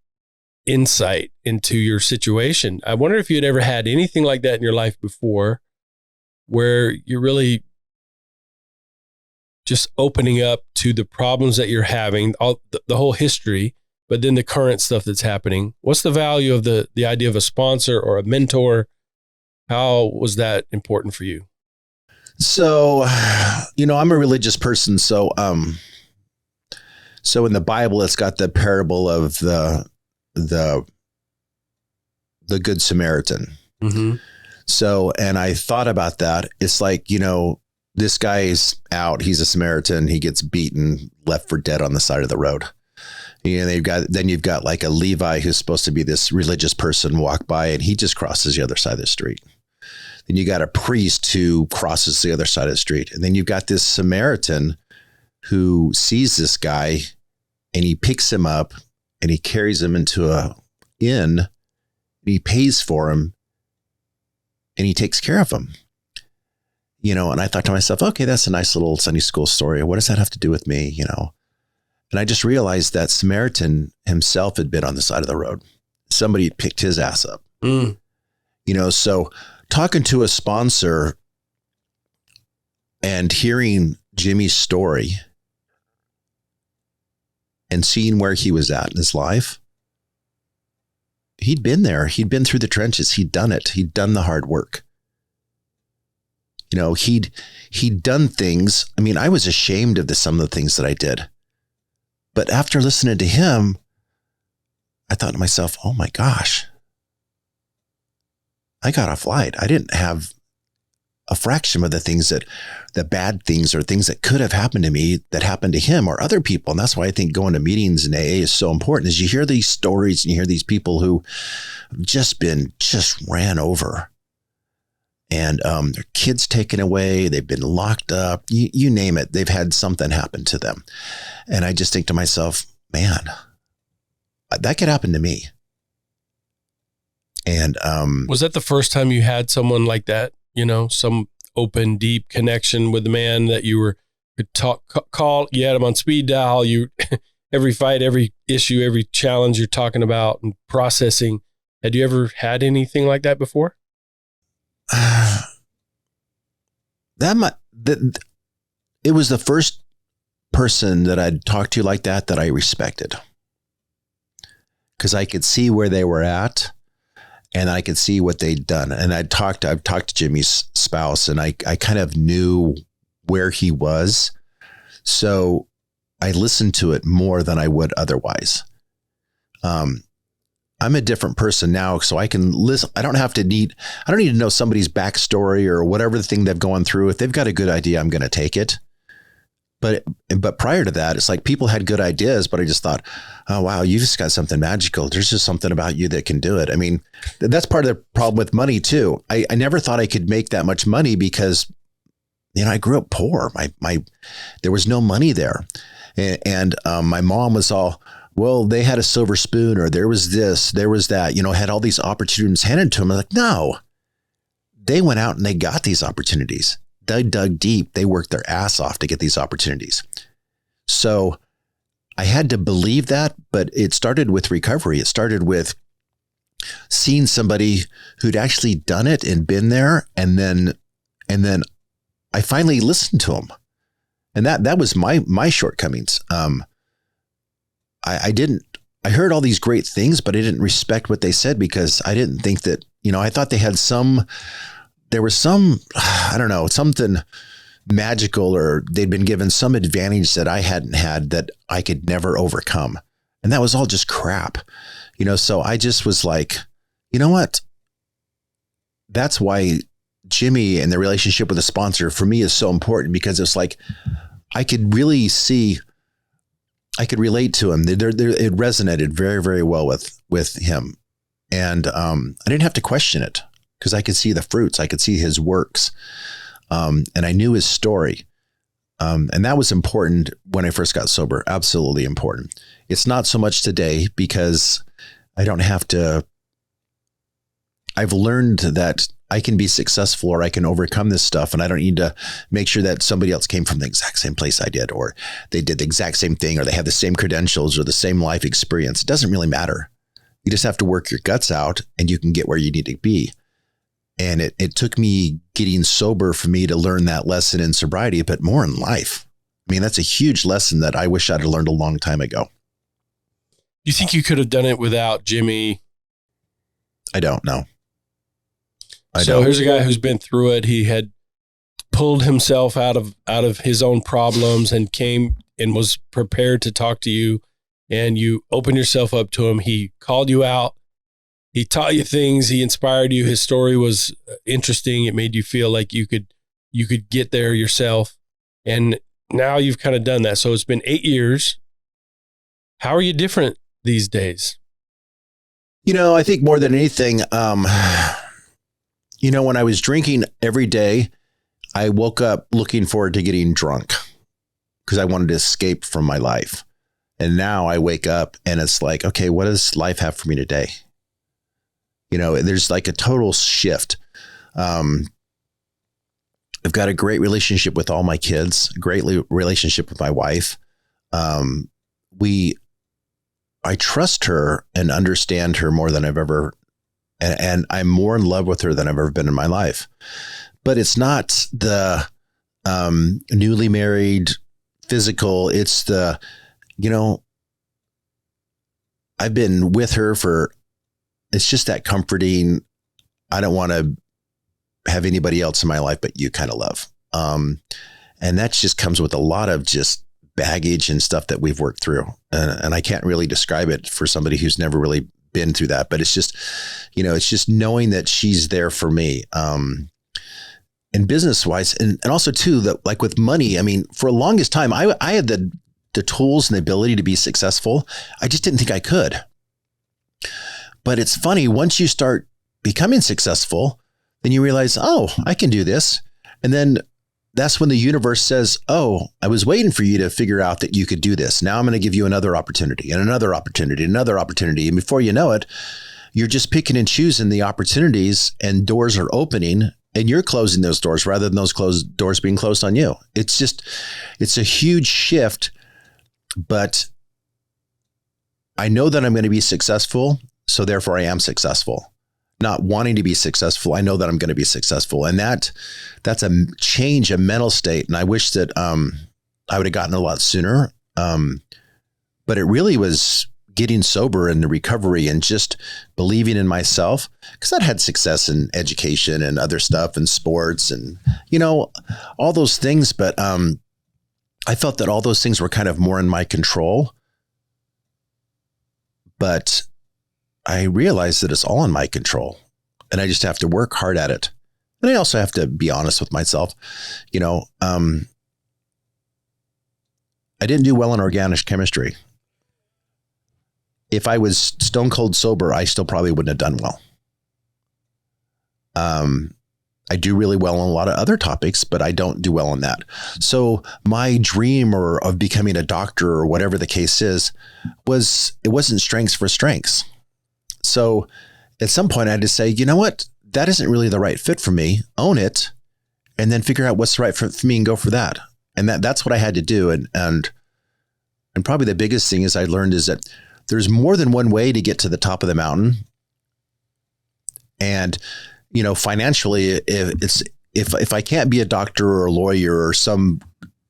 insight into your situation. I wonder if you had ever had anything like that in your life before, where you're really just opening up to the problems that you're having, all the whole history, but then the current stuff that's happening. What's the value of the idea of a sponsor or a mentor? How was that important for you? So, I'm a religious person. So in the Bible, it's got the parable of the Good Samaritan. Mm-hmm. So, and I thought about that. It's like, this guy's out, he's a Samaritan, he gets beaten, left for dead on the side of the road. Then you've got like a Levi who's supposed to be this religious person walk by, and he just crosses the other side of the street. Then you got a priest who crosses the other side of the street. And then you've got this Samaritan who sees this guy, and he picks him up and he carries him into a inn, and he pays for him, and he takes care of him. And I thought to myself, okay, that's a nice little Sunday school story. What does that have to do with me? And I just realized that Samaritan himself had been on the side of the road. Somebody had picked his ass up. Mm. So talking to a sponsor and hearing Jimmy's story and seeing where he was at in his life, he'd been there. He'd been through the trenches. He'd done it. He'd done the hard work. He'd done things. I mean, I was ashamed of some of the things that I did. But after listening to him, I thought to myself, oh my gosh, I got off light. I didn't have a fraction of the bad things or things that could have happened to me that happened to him or other people. And that's why I think going to meetings in AA is so important, is you hear these stories and you hear these people who have just ran over, and their kids taken away. They've been locked up, you name it. They've had something happen to them. And I just think to myself, man, that could happen to me. And was that the first time you had someone like that? Some open, deep connection with the man that you could call. You had him on speed dial. You every fight, every issue, every challenge you're talking about and processing. Had you ever had anything like that before? It was the first person that I'd talked to like that I respected, because I could see where they were at. And I could see what they'd done. And I've talked to Jimmy's spouse, and I kind of knew where he was. So I listened to it more than I would otherwise. I'm a different person now, so I can listen. I don't need to know somebody's backstory or whatever the thing they've gone through. If they've got a good idea, I'm going to take it. But prior to that, it's like people had good ideas, but I just thought, oh, wow, you just got something magical. There's just something about you that can do it. I mean, that's part of the problem with money too. I never thought I could make that much money because, I grew up poor. There was no money there. And my mom was all, well, they had a silver spoon, or there was this, there was that, had all these opportunities handed to them. I'm like, no, they went out and they got these opportunities. They dug deep. They worked their ass off to get these opportunities. So I had to believe that, but it started with recovery. It started with seeing somebody who'd actually done it and been there. And then I finally listened to them. And that was my shortcomings. I heard all these great things, but I didn't respect what they said, because I didn't think that, I thought they had there was some, I don't know, something magical, or they'd been given some advantage that I hadn't had that I could never overcome. And that was all just crap, so I just was like, you know what? That's why Jimmy and the relationship with the sponsor for me is so important, because it's like, I could really see, I could relate to him. It resonated very, very well with him. And I didn't have to question it, because I could see the fruits. I could see his works. And I knew his story. And that was important when I first got sober. Absolutely important. It's not so much today, because I don't have to. I've learned that I can be successful, or I can overcome this stuff. And I don't need to make sure that somebody else came from the exact same place I did, or they did the exact same thing, or they have the same credentials or the same life experience. It doesn't really matter. You just have to work your guts out, and you can get where you need to be. And it took me getting sober for me to learn that lesson in sobriety, but more in life. I mean, that's a huge lesson that I wish I'd have learned a long time ago. You think you could have done it without Jimmy? I don't know. Here's a guy who's been through it. He had pulled himself out of his own problems and came and was prepared to talk to you, and you opened yourself up to him. He called you out. He taught you things. He inspired you. His story was interesting. It made you feel like you could get there yourself. And now you've kind of done that. So it's been 8 years. How are you different these days? I think more than anything, when I was drinking every day, I woke up looking forward to getting drunk, because I wanted to escape from my life. And now I wake up and it's like, okay, what does life have for me today? There's like a total shift. I've got a great relationship with all my kids, a great relationship with my wife. I trust her and understand her more than I've ever, and I'm more in love with her than I've ever been in my life. But it's not the newly married physical. It's the, I've been with her for, it's just that comforting. I don't want to have anybody else in my life but you kind of love. And that just comes with a lot of just baggage and stuff that we've worked through. And I can't really describe it for somebody who's never really been through that, but it's just, it's just knowing that she's there for me. And business wise, and also too, that like with money, I mean, for the longest time, I had the tools and the ability to be successful. I just didn't think I could. But it's funny, once you start becoming successful, then you realize, oh, I can do this. And then that's when the universe says, oh, I was waiting for you to figure out that you could do this. Now I'm going to give you another opportunity and another opportunity, another opportunity. And before you know it, you're just picking and choosing the opportunities, and doors are opening, and you're closing those doors rather than those doors being closed on you. It's a huge shift, but I know that I'm going to be successful. So therefore I am successful. Not wanting to be successful, I know that I'm going to be successful. And that's a change, a mental state. And I wish that I would have gotten a lot sooner. But it really was getting sober and the recovery and just believing in myself, because I'd had success in education and other stuff and sports and, all those things. But I felt that all those things were kind of more in my control. But I realized that it's all in my control, and I just have to work hard at it. And I also have to be honest with myself. I didn't do well in organic chemistry. If I was stone cold sober, I still probably wouldn't have done well. I do really well on a lot of other topics, but I don't do well on that. So my dream of becoming a doctor or whatever the case is, it wasn't strengths for strengths. So at some point I had to say, you know what, that isn't really the right fit for me. Own it, and then figure out what's right for me and go for that. And that's what I had to do. And probably the biggest thing I learned is that there's more than one way to get to the top of the mountain. And, financially, if I can't be a doctor or a lawyer or some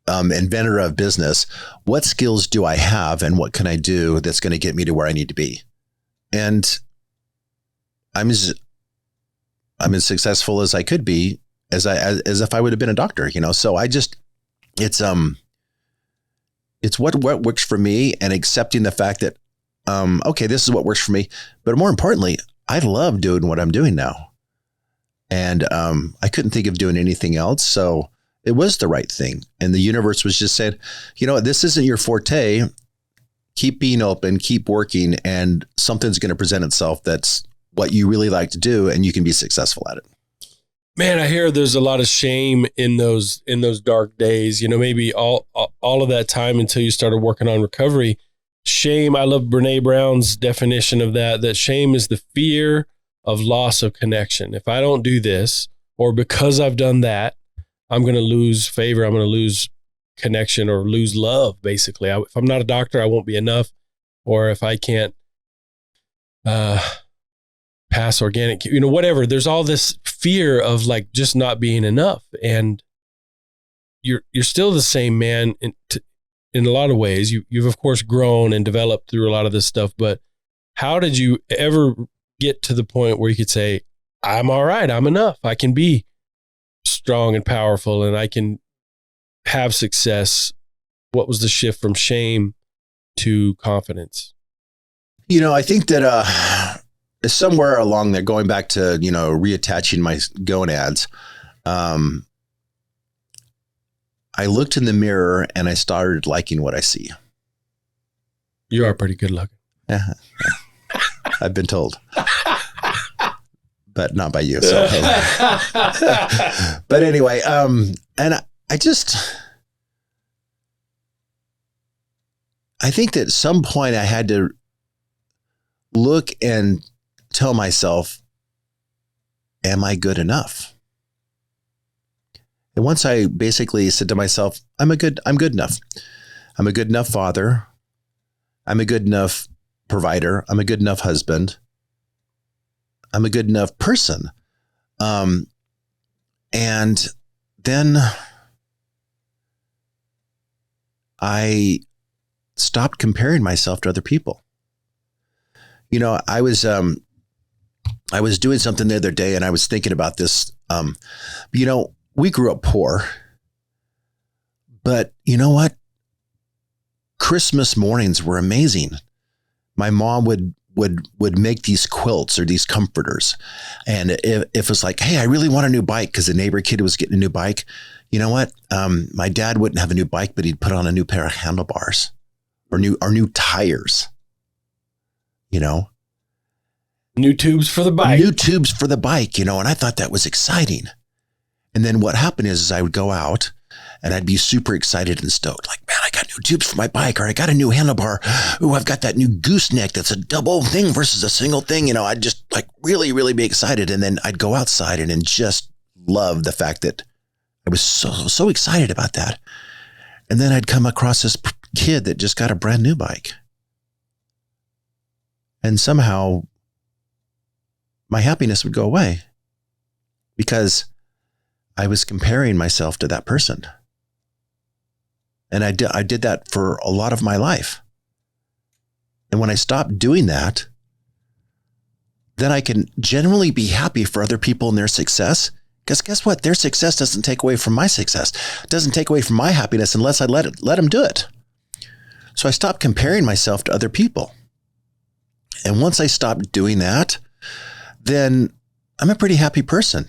inventor of business, what skills do I have and what can I do that's going to get me to where I need to be? And I'm as successful as I could be as if I would have been a doctor, So it's what works for me, and accepting the fact that, okay, this is what works for me. But more importantly, I love doing what I'm doing now. And I couldn't think of doing anything else. So it was the right thing. And the universe was just saying, this isn't your forte. Keep being open, keep working, and something's going to present itself that's what you really like to do, and you can be successful at it. Man, I hear there's a lot of shame in those dark days, maybe all of that time until you started working on recovery. Shame, I love Brene Brown's definition of that shame is the fear of loss of connection. If I don't do this, or because I've done that, I'm going to lose favor. I'm going to lose connection or lose love, basically. If I'm not a doctor, I won't be enough. Or if I can't pass organic, whatever. There's all this fear of like just not being enough. And you're still the same man in a lot of ways. You've of course grown and developed through a lot of this stuff, but how did you ever get to the point where you could say, I'm all right, I'm enough. I can be strong and powerful and I can have success? What was the shift from shame to confidence? I think that somewhere along there, going back to, reattaching my gonads, I looked in the mirror and I started liking what I see. You are pretty good looking. Yeah. I've been told. But not by you. So. But anyway, and I think that at some point I had to look and tell myself, am I good enough? And once I basically said to myself, I'm good enough. I'm a good enough father. I'm a good enough provider. I'm a good enough husband. I'm a good enough person. And then I stopped comparing myself to other people. I I was doing something the other day and I was thinking about this. We grew up poor, but you know what? Christmas mornings were amazing. My mom would make these quilts or these comforters. And if it was like, hey, I really want a new bike because the neighbor kid was getting a new bike, you know what? My dad wouldn't have a new bike, but he'd put on a new pair of handlebars or new tires, New tubes for the bike. New tubes for the bike, and I thought that was exciting. And then what happened is I would go out and I'd be super excited and stoked. Like, man, I got new tubes for my bike, or I got a new handlebar. Ooh, I've got that new gooseneck that's a double thing versus a single thing. I'd just like really, really be excited. And then I'd go outside and then just love the fact that I was so excited about that. And then I'd come across this kid that just got a brand new bike. And somehow my happiness would go away because I was comparing myself to that person. And I did that for a lot of my life. And when I stopped doing that, then I can generally be happy for other people and their success. Because guess what? Their success doesn't take away from my success. It doesn't take away from my happiness unless I let them do it. So I stopped comparing myself to other people. And once I stopped doing that, then I'm a pretty happy person.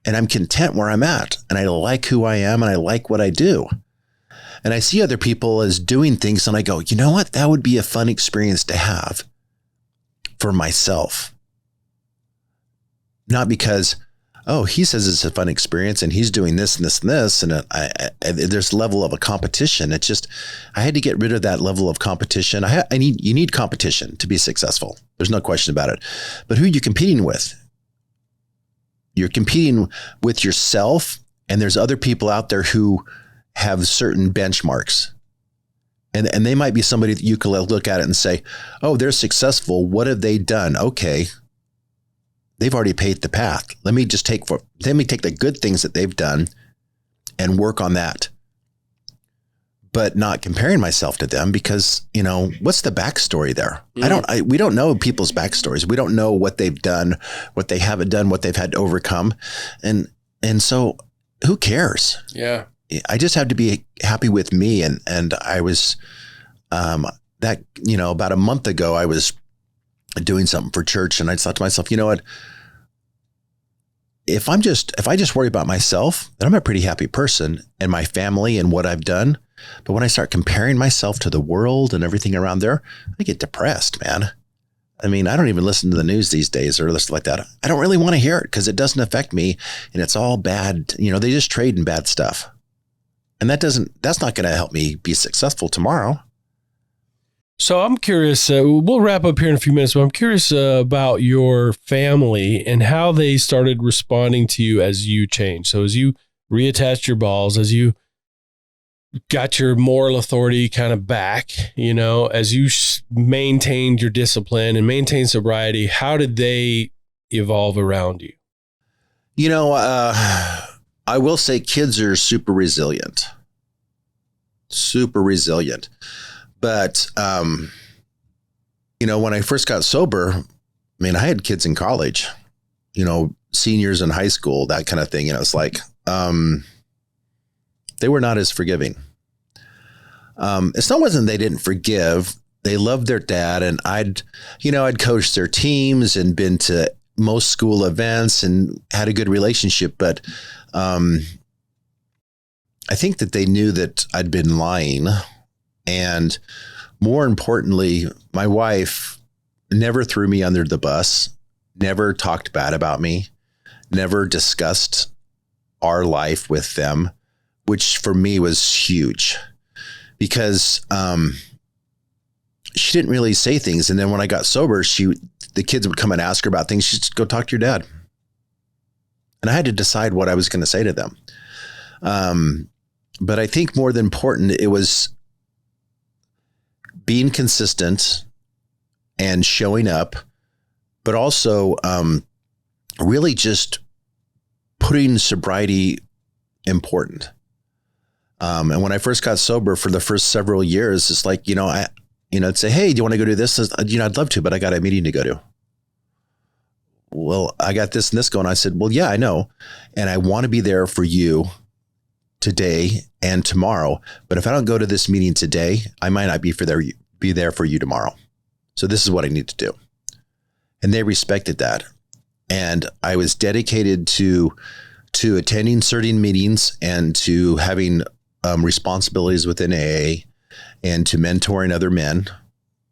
And I'm content where I'm at. And I like who I am and I like what I do. And I see other people as doing things and I go, you know what? That would be a fun experience to have for myself. Not because, oh, he says it's a fun experience and he's doing this and this and this. And there's a level of a competition. It's just, I had to get rid of that level of competition. You need competition to be successful. There's no question about it. But who are you competing with? You're competing with yourself, and there's other people out there who have certain benchmarks. And they might be somebody that you can look at it and say, oh, they're successful. What have they done? Okay. They've already paved the path. Let me take the good things that they've done and work on that. But not comparing myself to them because, what's the backstory there? We don't know people's backstories. We don't know what they've done, what they haven't done, what they've had to overcome. And so who cares? Yeah. I just have to be happy with me. And I was, about a month ago, I was doing something for church and I thought to myself, you know what? If I just worry about myself, then I'm a pretty happy person and my family and what I've done. But when I start comparing myself to the world and everything around there, I get depressed, man. I mean, I don't even listen to the news these days or stuff like that. I don't really want to hear it because it doesn't affect me and it's all bad. They just trade in bad stuff. And that's not going to help me be successful tomorrow. So I'm curious, we'll wrap up here in a few minutes, but I'm curious about your family and how they started responding to you as you changed. So as you reattached your balls, as you got your moral authority kind of back, as you maintained your discipline and maintained sobriety, how did they evolve around you? I will say kids are super resilient. But, when I first got sober, I had kids in college, seniors in high school, that kind of thing. It's like, they were not as forgiving. It's not wasn't they didn't forgive. They loved their dad. And I'd coached their teams and been to most school events and had a good relationship. But, I think that they knew that I'd been lying. And more importantly, my wife never threw me under the bus, never talked bad about me, never discussed our life with them, which for me was huge because she didn't really say things. And then when I got sober, the kids would come and ask her about things. She'd just go talk to your dad. And I had to decide what I was going to say to them. But I think more than important, it was being consistent and showing up, but also really just putting sobriety important. And when I first got sober for the first several years, it's like, I'd say, hey, do you want to go do this? I'd love to, but I got a meeting to go to. well, I got this and this going. I said, well, yeah, I know. And I want to be there for you today and tomorrow. But if I don't go to this meeting today, I might not be there for you tomorrow. So this is what I need to do. And they respected that. And I was dedicated to attending certain meetings and to having responsibilities within AA and to mentoring other men.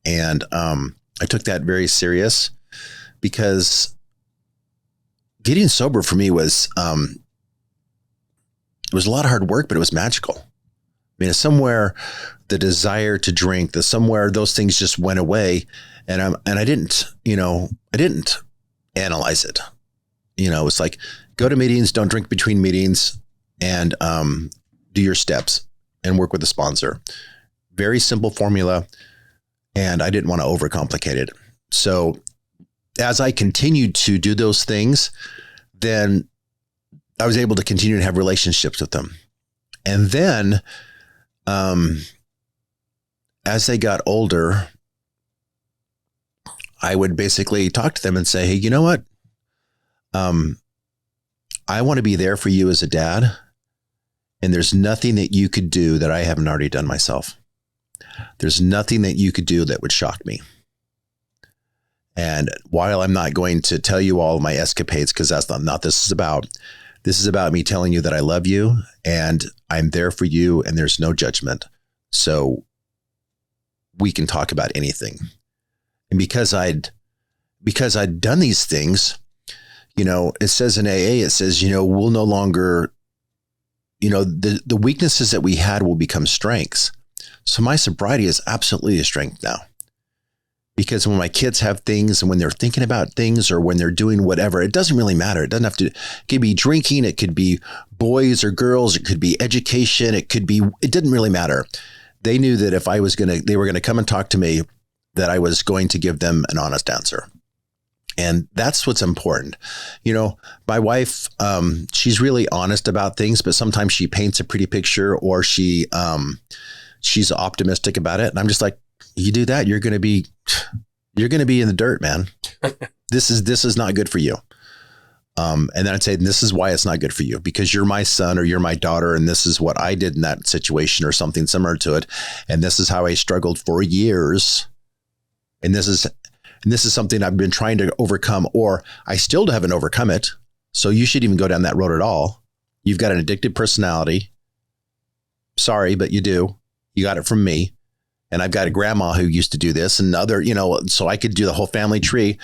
And I took that very serious because getting sober for me was it was a lot of hard work, but it was magical. I mean, somewhere the desire to drink, somewhere those things just went away, and I didn't analyze it. It's like, go to meetings, don't drink between meetings, and do your steps and work with a sponsor. Very simple formula, and I didn't want to overcomplicate it. So as I continued to do those things, then I was able to continue to have relationships with them. And then as they got older, I would basically talk to them and say, hey, you know what? I want to be there for you as a dad. And there's nothing that you could do that I haven't already done myself. There's nothing that you could do that would shock me. And while I'm not going to tell you all of my escapades, because that's not what this is about. This is about me telling you that I love you and I'm there for you and there's no judgment. So we can talk about anything. And because I'd done these things, it says in AA, it says, we'll no longer, the weaknesses that we had will become strengths. So my sobriety is absolutely a strength now. Because when my kids have things and when they're thinking about things or when they're doing whatever, it doesn't really matter. It it could be drinking. It could be boys or girls. It could be education. It didn't really matter. They knew that if they were going to come and talk to me, that I was going to give them an honest answer. And that's what's important. My wife, she's really honest about things, but sometimes she paints a pretty picture or she's optimistic about it. And I'm just like, you do that, you're going to be in the dirt, man. This is not good for you. And then I'd say, this is why it's not good for you, because you're my son or you're my daughter. And this is what I did in that situation or something similar to it. And this is how I struggled for years. And this is something I've been trying to overcome, or I still haven't overcome it. So you shouldn't even go down that road at all. You've got an addictive personality. Sorry, but you do. You got it from me. And I've got a grandma who used to do this and other, so I could do the whole family tree.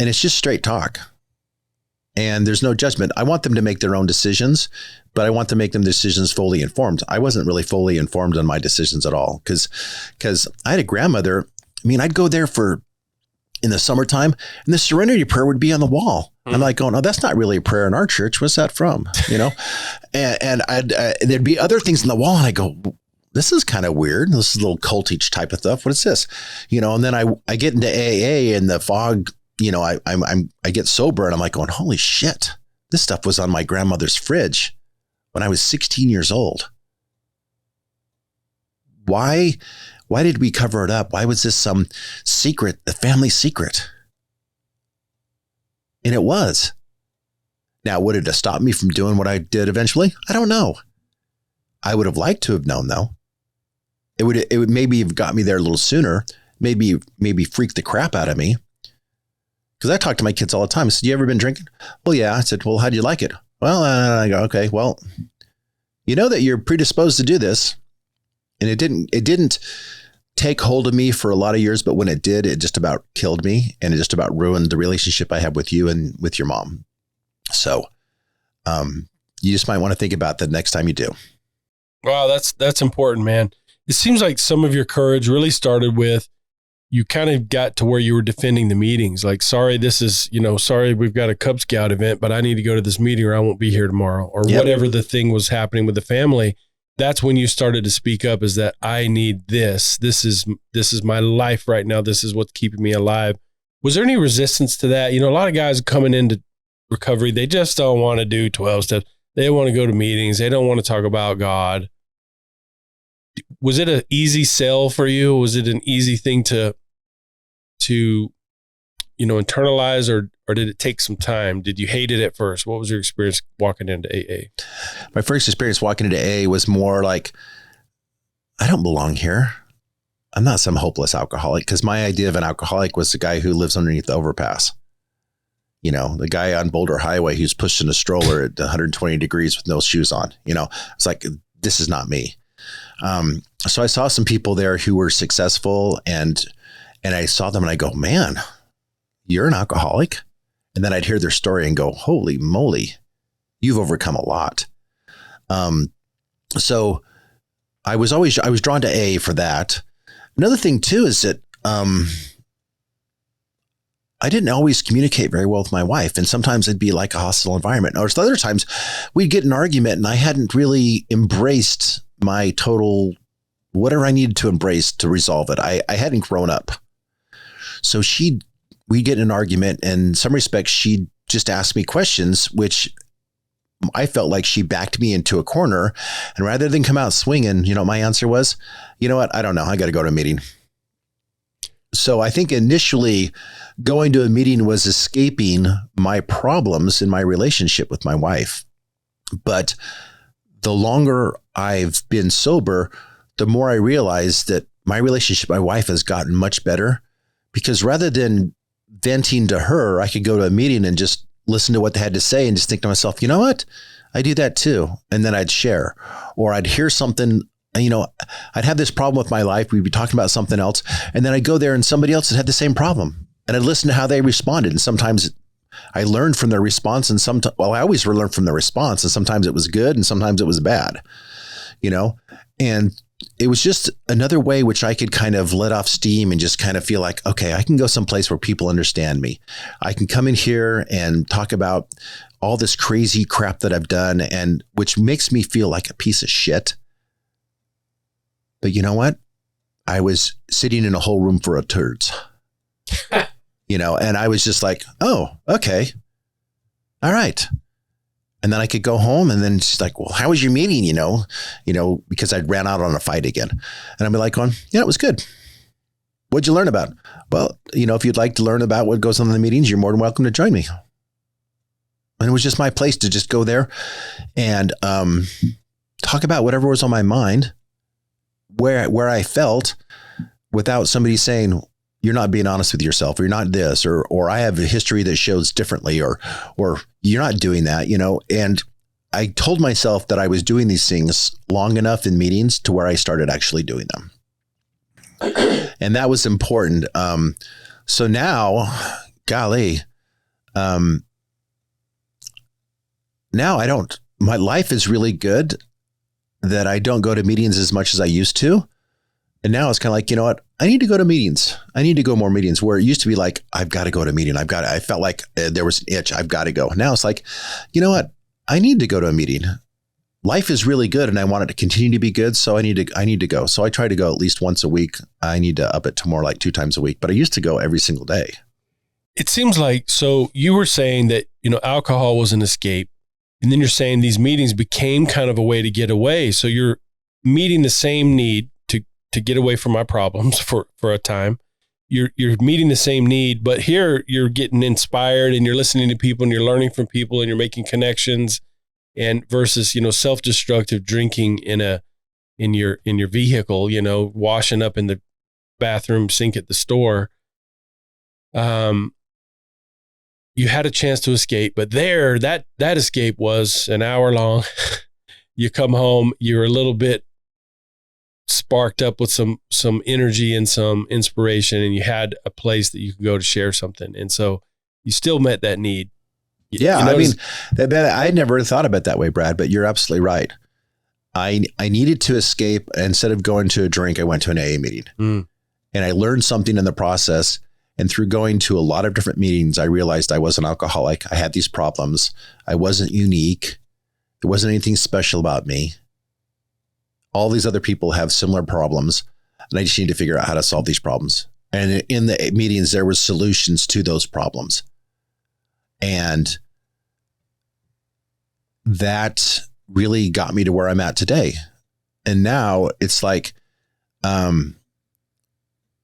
And it's just straight talk. And there's no judgment. I want them to make their own decisions, but I want to make them decisions fully informed. I wasn't really fully informed on my decisions at all because I had a grandmother. I mean, I'd go there in the summertime and the serenity prayer would be on the wall. I'm like, oh, no, that's not really a prayer in our church. What's that from? And there'd be other things on the wall. And I go, this is kind of weird. This is a little cultish type of stuff. What is this? And then I get into AA and the fog, I get sober and I'm like going, holy shit, this stuff was on my grandmother's fridge when I was 16 years old. Why did we cover it up? Why was this some secret, a family secret? And it was. Now, would it have stopped me from doing what I did eventually? I don't know. I would have liked to have known though. It would maybe have got me there a little sooner, maybe freak the crap out of me. Because I talk to my kids all the time. I said, you ever been drinking? Well, yeah. I said, well, how'd you like it? Well, I go, okay, well, you know that you're predisposed to do this. And it didn't take hold of me for a lot of years, but when it did, it just about killed me and it just about ruined the relationship I have with you and with your mom. So you just might want to think about that next time you do. Wow, that's important, man. It seems like some of your courage really started with you kind of got to where you were defending the meetings. Like, sorry, sorry, we've got a Cub Scout event, but I need to go to this meeting or I won't be here tomorrow or whatever the thing was happening with the family. That's when you started to speak up, is that I need this. This is my life right now. This is what's keeping me alive. Was there any resistance to that? A lot of guys coming into recovery, they just don't want to do 12 steps. They want to go to meetings. They don't want to talk about God. Was it an easy sell for you? Was it an easy thing to internalize, or did it take some time? Did you hate it at first? What was your experience walking into AA? My first experience walking into AA was more like, I don't belong here. I'm not some hopeless alcoholic, because my idea of an alcoholic was the guy who lives underneath the overpass. You know, the guy on Boulder Highway who's pushed in a stroller at 120 degrees with no shoes on. You know, it's like, this is not me. So I saw some people there who were successful, and I saw them and I go, man, you're an alcoholic. And then I'd hear their story and go, holy moly, you've overcome a lot. So I was drawn to AA for that. Another thing too is that I didn't always communicate very well with my wife, and sometimes it'd be like a hostile environment. Or other times we'd get an argument and I hadn't really embraced my total, whatever I needed to embrace to resolve it. I hadn't grown up. So we'd get in an argument, and in some respects she'd just ask me questions, which I felt like she backed me into a corner. And rather than come out swinging, you know, my answer was, you know what? I don't know. I got to go to a meeting. So I think initially going to a meeting was escaping my problems in my relationship with my wife. But the longer I've been sober, the more I realized that my relationship with my wife has gotten much better, because rather than venting to her, I could go to a meeting and just listen to what they had to say and just think to myself, you know what? I do that too. And then I'd share, or I'd hear something, you know, I'd have this problem with my life. We'd be talking about something else. And then I'd go there and somebody else had the same problem, and I'd listen to how they responded. And sometimes I learned from their response, and I always learned from their response, and sometimes it was good and sometimes it was bad, you know, and it was just another way which I could kind of let off steam and just kind of feel like, okay, I can go someplace where people understand me. I can come in here and talk about all this crazy crap that I've done, and which makes me feel like a piece of shit. But you know what? I was sitting in a whole room full of turds, you know, and I was just like, oh, okay. All right. And then I could go home, and then she's like, well, how was your meeting? You know, because I'd ran out on a fight again. And I'd be like going, yeah, it was good. What'd you learn about? Well, you know, if you'd like to learn about what goes on in the meetings, you're more than welcome to join me. And it was just my place to just go there and talk about whatever was on my mind, where I felt, without somebody saying, you're not being honest with yourself, or you're not this, or I have a history that shows differently, or you're not doing that, you know. And I told myself that I was doing these things long enough in meetings to where I started actually doing them. And that was important. So now, golly, now my life is really good that I don't go to meetings as much as I used to. And now it's kind of like, you know what? I need to go to meetings. I need to go more meetings, where it used to be like, I've got to go to a meeting. I felt like there was an itch. I've got to go. Now it's like, you know what? I need to go to a meeting. Life is really good, and I want it to continue to be good. So I need to go. So I try to go at least once a week. I need to up it to more like 2 times a week, but I used to go every single day. It seems like, so you were saying that, you know, alcohol was an escape, and then you're saying these meetings became kind of a way to get away. So you're meeting the same need to get away from my problems for a time. You're meeting the same need, but here you're getting inspired, and you're listening to people, and you're learning from people, and you're making connections, and versus, you know, self-destructive drinking in your vehicle, you know, washing up in the bathroom sink at the store. You had a chance to escape, but there, that escape was an hour long. You come home, you're a little bit sparked up with some energy and some inspiration, and you had a place that you could go to share something. And so you still met that need. Yeah. I mean, I never thought about it that way, Brad, but you're absolutely right. I needed to escape. Instead of going to a drink, I went to an AA meeting, and I learned something in the process. And through going to a lot of different meetings, I realized I was an alcoholic. I had these problems. I wasn't unique. There wasn't anything special about me. All these other people have similar problems, and I just need to figure out how to solve these problems. And in the meetings, there were solutions to those problems. And that really got me to where I'm at today. And now it's like, you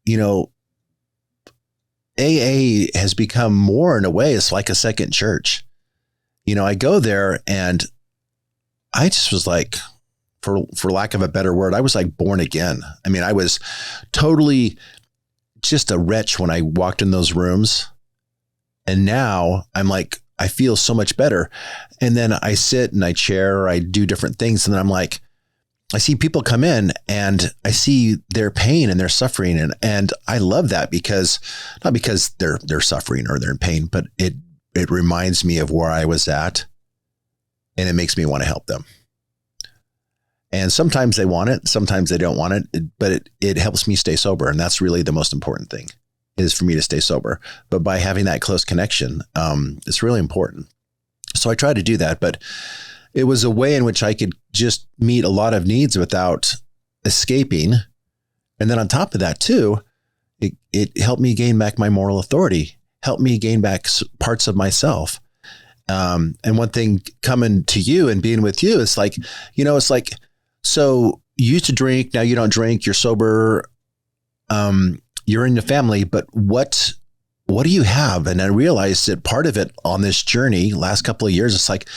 know, AA has become more, in a way, it's like a second church. I go there and I just was like, for lack of a better word, I was like born again. I mean, I was totally just a wretch when I walked in those rooms. And now I'm like, I feel so much better. And then I sit and I chair, or I do different things. And then I'm like, I see people come in and I see their pain and their suffering. And I love that because not because they're suffering or they're in pain, but it reminds me of where I was at, and it makes me want to help them. And sometimes they want it, sometimes they don't want it, but it helps me stay sober. And that's really the most important thing, is for me to stay sober. But by having that close connection, it's really important. So I try to do that, but it was a way in which I could just meet a lot of needs without escaping. And then on top of that too, it helped me gain back my moral authority, helped me gain back parts of myself. And one thing coming to you and being with you, it's like, it's like, so you used to drink, now you don't drink, you're sober, you're in the family, but what do you have? And I realized that part of it on this journey, last couple of years, it's like,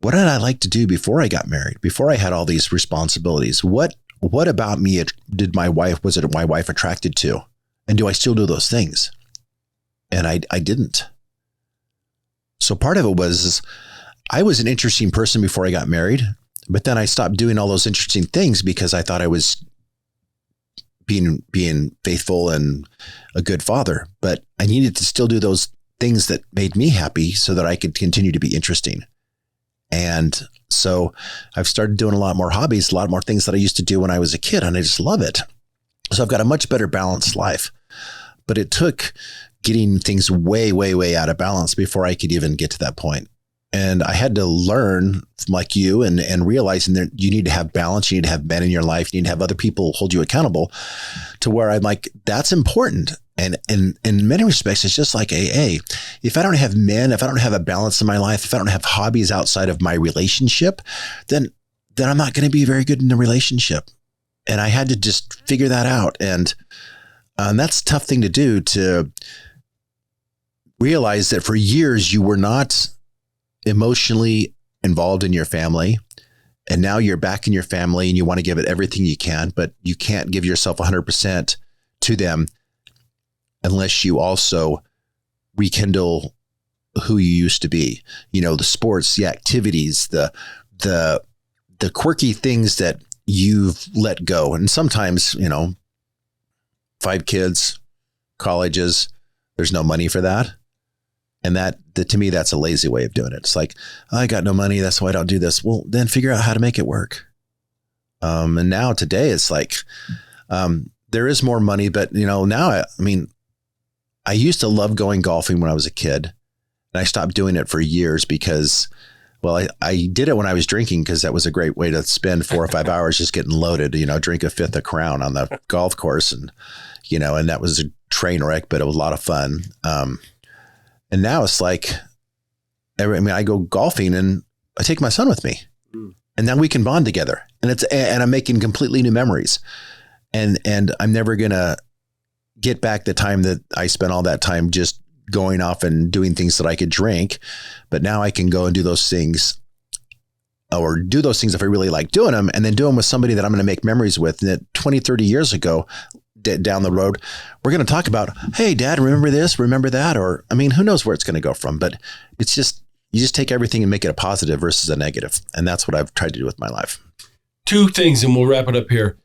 what did I like to do before I got married, before I had all these responsibilities? What about me was it my wife attracted to? And do I still do those things? And I didn't. So part of it was, I was an interesting person before I got married, but then I stopped doing all those interesting things because I thought I was being faithful and a good father, but I needed to still do those things that made me happy so that I could continue to be interesting. And so I've started doing a lot more hobbies, a lot more things that I used to do when I was a kid, and I just love it. So I've got a much better balanced life, but it took getting things way, way, way out of balance before I could even get to that point. And I had to learn, like you, and realizing that you need to have balance, you need to have men in your life, you need to have other people hold you accountable, to where I'm like, that's important. And in many respects, it's just like AA. If I don't have men, if I don't have a balance in my life, if I don't have hobbies outside of my relationship, then I'm not going to be very good in the relationship. And I had to just figure that out. And that's a tough thing to do, to realize that for years you were not emotionally involved in your family. And now you're back in your family and you want to give it everything you can, but you can't give yourself 100% to them unless you also rekindle who you used to be. The sports, the activities, the quirky things that you've let go. And sometimes, 5 kids, colleges, there's no money for that. And that to me, that's a lazy way of doing it. It's like, I got no money, that's why I don't do this. Well, then figure out how to make it work. And now today it's like, there is more money, but now, I used to love going golfing when I was a kid, and I stopped doing it for years because, well, I did it when I was drinking, because that was a great way to spend 4 or 5 hours just getting loaded, drink a fifth of Crown on the golf course. And, and that was a train wreck, but it was a lot of fun. And now it's like, I go golfing and I take my son with me, and then we can bond together, and I'm making completely new memories, and I'm never going to get back the time that I spent all that time just going off and doing things that I could drink. But now I can go and do those things, or do those things if I really like doing them, and then do them with somebody that I'm going to make memories with. And that 20, 30 years ago, down the road, we're going to talk about, hey, Dad, remember this, remember that? Or, who knows where it's going to go from, but it's just, you just take everything and make it a positive versus a negative. And that's what I've tried to do with my life. 2 things, and we'll wrap it up here.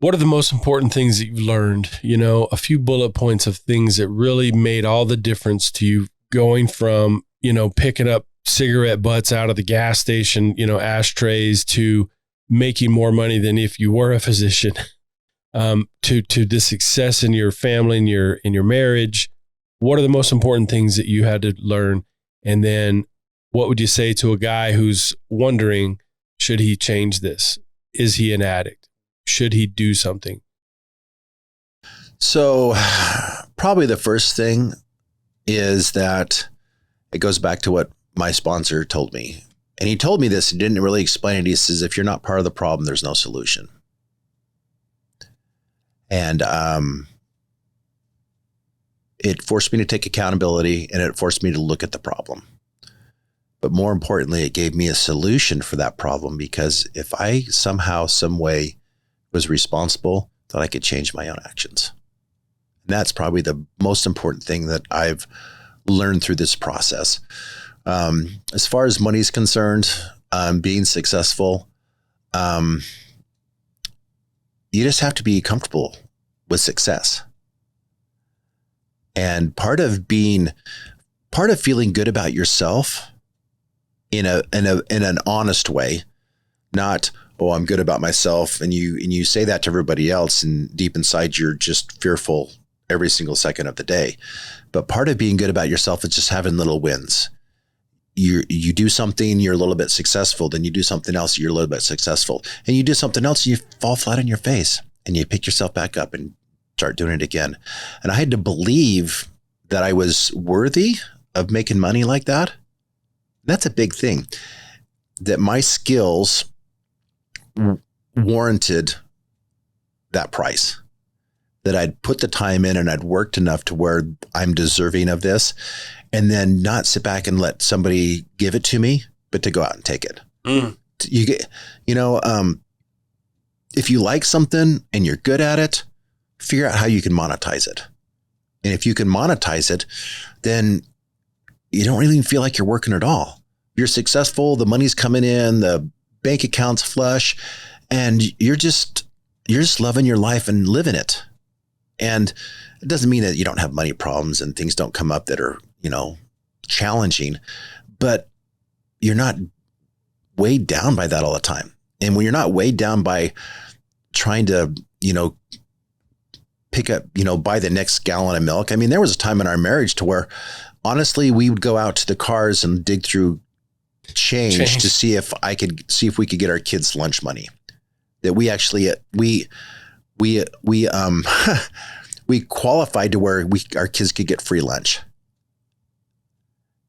What are the most important things that you've learned? A few bullet points of things that really made all the difference to you, going from, picking up cigarette butts out of the gas station, ashtrays, to making more money than if you were a physician, to the success in your family, in your marriage. What are the most important things that you had to learn? And then what would you say to a guy who's wondering, should he change this? Is he an addict? Should he do something? So probably the first thing is that it goes back to what my sponsor told me. And he told me this, he didn't really explain it. He says, if you're not part of the problem, there's no solution. And it forced me to take accountability, and it forced me to look at the problem. But more importantly, it gave me a solution for that problem, because if I somehow, some way was responsible, then I could change my own actions. And that's probably the most important thing that I've learned through this process. As far as money is concerned, being successful, you just have to be comfortable with success. And part of feeling good about yourself in an honest way, not, oh, I'm good about myself. And you say that to everybody else, and deep inside, you're just fearful every single second of the day. But part of being good about yourself is just having little wins. You do something, you're a little bit successful, then you do something else, you're a little bit successful, and you do something else, you fall flat on your face, and you pick yourself back up and start doing it again. And I had to believe that I was worthy of making money like that. That's a big thing, that my skills warranted that price, that I'd put the time in and I'd worked enough to where I'm deserving of this, and then not sit back and let somebody give it to me, but to go out and take it. You get, if you like something and you're good at it, figure out how you can monetize it. And if you can monetize it, then you don't really feel like you're working at all. You're successful. The money's coming in, the bank account's flush, and you're just loving your life and living it. And it doesn't mean that you don't have money problems and things don't come up that are, challenging, but you're not weighed down by that all the time. And when you're not weighed down by trying to, pick up, buy the next gallon of milk. I mean, there was a time in our marriage to where, honestly, we would go out to the cars and dig through change to see if we could get our kids lunch money. That we actually, we qualified to where our kids could get free lunch.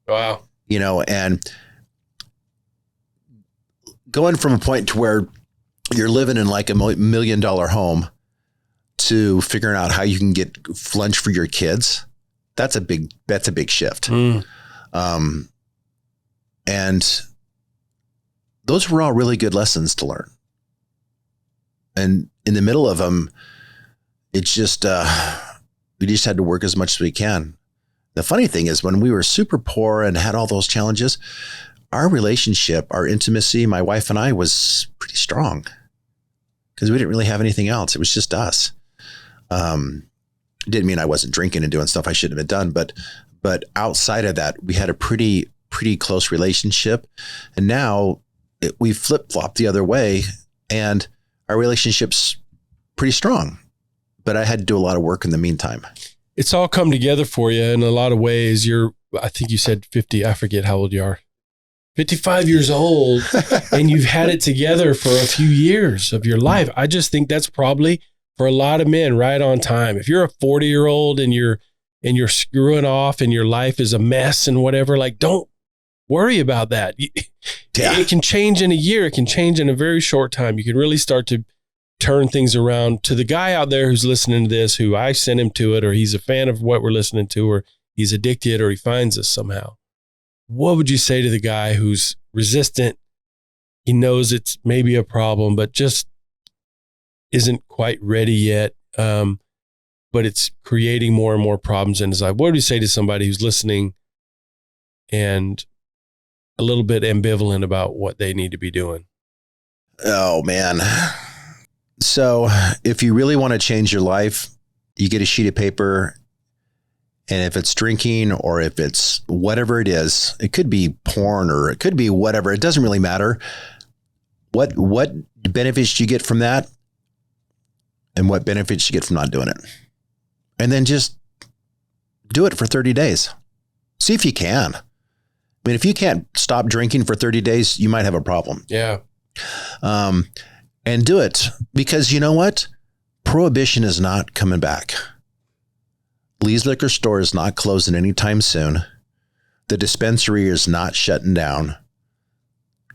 Wow. And going from a point to where you're living in like $1 million home to figuring out how you can get lunch for your kids, that's a big shift. And those were all really good lessons to learn. And in the middle of them, it's just, we just had to work as much as we can. The funny thing is, when we were super poor and had all those challenges, our relationship, our intimacy, my wife and I, was pretty strong because we didn't really have anything else. It was just us. It didn't mean I wasn't drinking and doing stuff I shouldn't have done, but outside of that, we had a pretty close relationship. And now we flip-flopped the other way, and our relationship's pretty strong. But I had to do a lot of work in the meantime. It's all come together for you in a lot of ways. I think you said 50, I forget how old you are. 55 years old, and you've had it together for a few years of your life. I just think that's probably, for a lot of men, right on time. If you're a 40-year-old and you're screwing off and your life is a mess and whatever, like, don't worry about that. It can change in a year. It can change in a very short time. You can really start to turn things around. To the guy out there who's listening to this, who I sent him to it, or he's a fan of what we're listening to, or he's addicted, or he finds us somehow, what would you say to the guy who's resistant? He knows it's maybe a problem, but just isn't quite ready yet. But it's creating more and more problems in his life. What would you say to somebody who's listening and a little bit ambivalent about what they need to be doing? Oh, man. So if you really want to change your life, you get a sheet of paper, and if it's drinking or if it's whatever it is, it could be porn or it could be whatever. It doesn't really matter. What benefits you get from that and what benefits you get from not doing it. And then just do it for 30 days. See if you can. I mean, if you can't stop drinking for 30 days, you might have a problem. Yeah. And do it, because you know what? Prohibition is not coming back. Lee's Liquor Store is not closing anytime soon. The dispensary is not shutting down.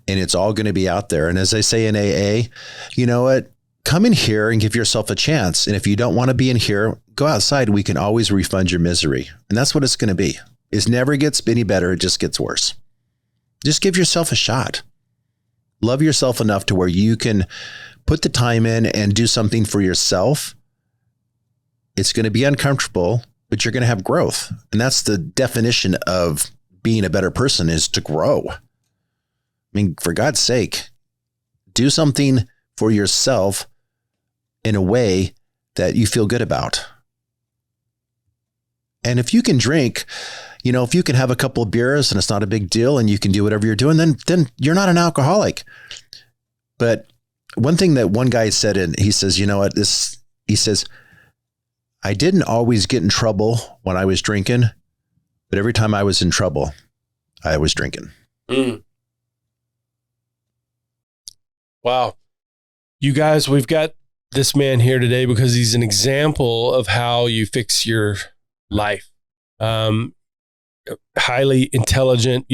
And it's all going to be out there. And as I say in AA, you know what? come in here and give yourself a chance. And if you don't want to be in here, go outside. We can always refund your misery. And that's what it's going to be. It never gets any better. It just gets worse. Just give yourself a shot. Love yourself enough to where you can put the time in and do something for yourself. It's going to be uncomfortable, but you're going to have growth. And that's the definition of being a better person, is to grow. I mean, for God's sake, do something for yourself in a way that you feel good about. And if you can drink, if you can have a couple of beers and it's not a big deal and you can do whatever you're doing, then you're not an alcoholic. But one thing that one guy said, and he says, he says, I didn't always get in trouble when I was drinking, but every time I was in trouble, I was drinking. Mm. Wow. You guys, we've got this man here today because he's an example of how you fix your life. Highly intelligent,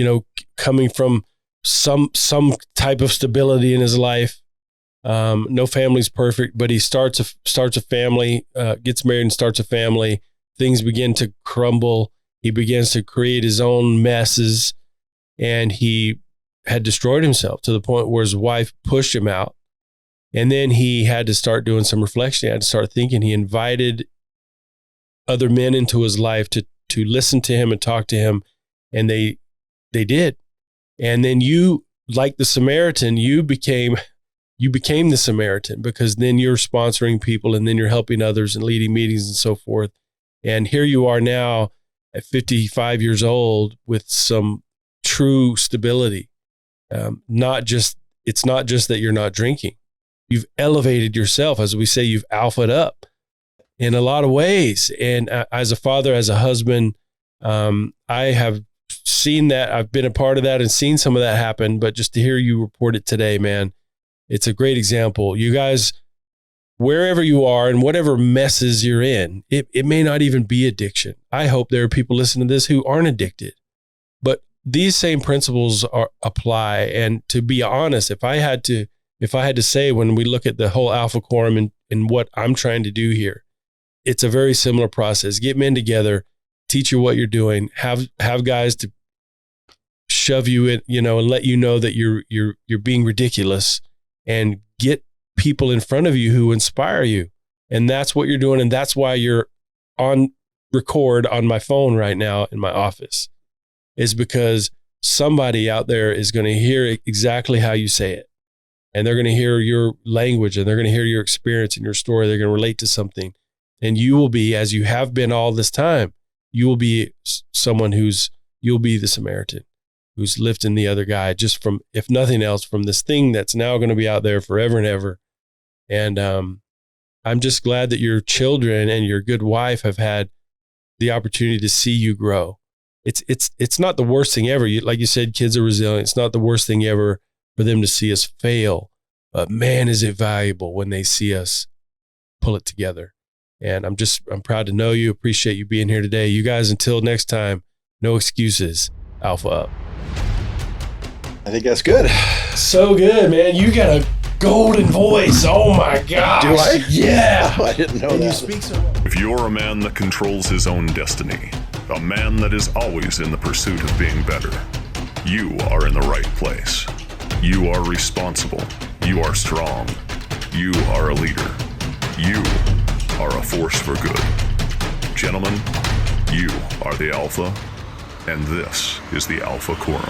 coming from some type of stability in his life. No family's perfect, but he starts a family, gets married and starts a family. Things begin to crumble. He begins to create his own messes, and he had destroyed himself to the point where his wife pushed him out. And then he had to start doing some reflection. He had to start thinking. He invited other men into his life to listen to him and talk to him. And they did. And then you, like the Samaritan, you became the Samaritan, because then you're sponsoring people and then you're helping others and leading meetings and so forth. And here you are now at 55 years old with some true stability. It's not just that you're not drinking. You've elevated yourself. As we say, you've alphaed up in a lot of ways. And as a father, as a husband, I have seen that. I've been a part of that and seen some of that happen. But just to hear you report it today, man, it's a great example. You guys, wherever you are and whatever messes you're in, it may not even be addiction. I hope there are people listening to this who aren't addicted. But these same principles apply. And to be honest, if I had to say, when we look at the whole Alpha Quorum and what I'm trying to do here, it's a very similar process. Get men together, teach you what you're doing, have guys to shove you in, and let you know that you're being ridiculous, and get people in front of you who inspire you. And that's what you're doing. And that's why you're on record on my phone right now in my office, is because somebody out there is going to hear exactly how you say it. And they're going to hear your language, and they're going to hear your experience and your story. They're going to relate to something. And you will be, as you have been all this time, you will be someone you'll be the Samaritan who's lifting the other guy, just from, if nothing else, from this thing that's now going to be out there forever and ever. And I'm just glad that your children and your good wife have had the opportunity to see you grow. It's not the worst thing ever. Like you said, kids are resilient. It's not the worst thing ever for them to see us fail. But man, is it valuable when they see us pull it together. And I'm proud to know you. Appreciate you being here today. You guys, until next time, no excuses. Alpha up. I think that's good. So good, man. You got a golden voice. Oh my gosh. Do I? Yeah. Oh, I didn't know that. You speak so well. If you're a man that controls his own destiny, a man that is always in the pursuit of being better, you are in the right place. You are responsible. You are strong. You are a leader. You are a force for good. Gentlemen, you are the Alpha, and this is the Alpha Quorum.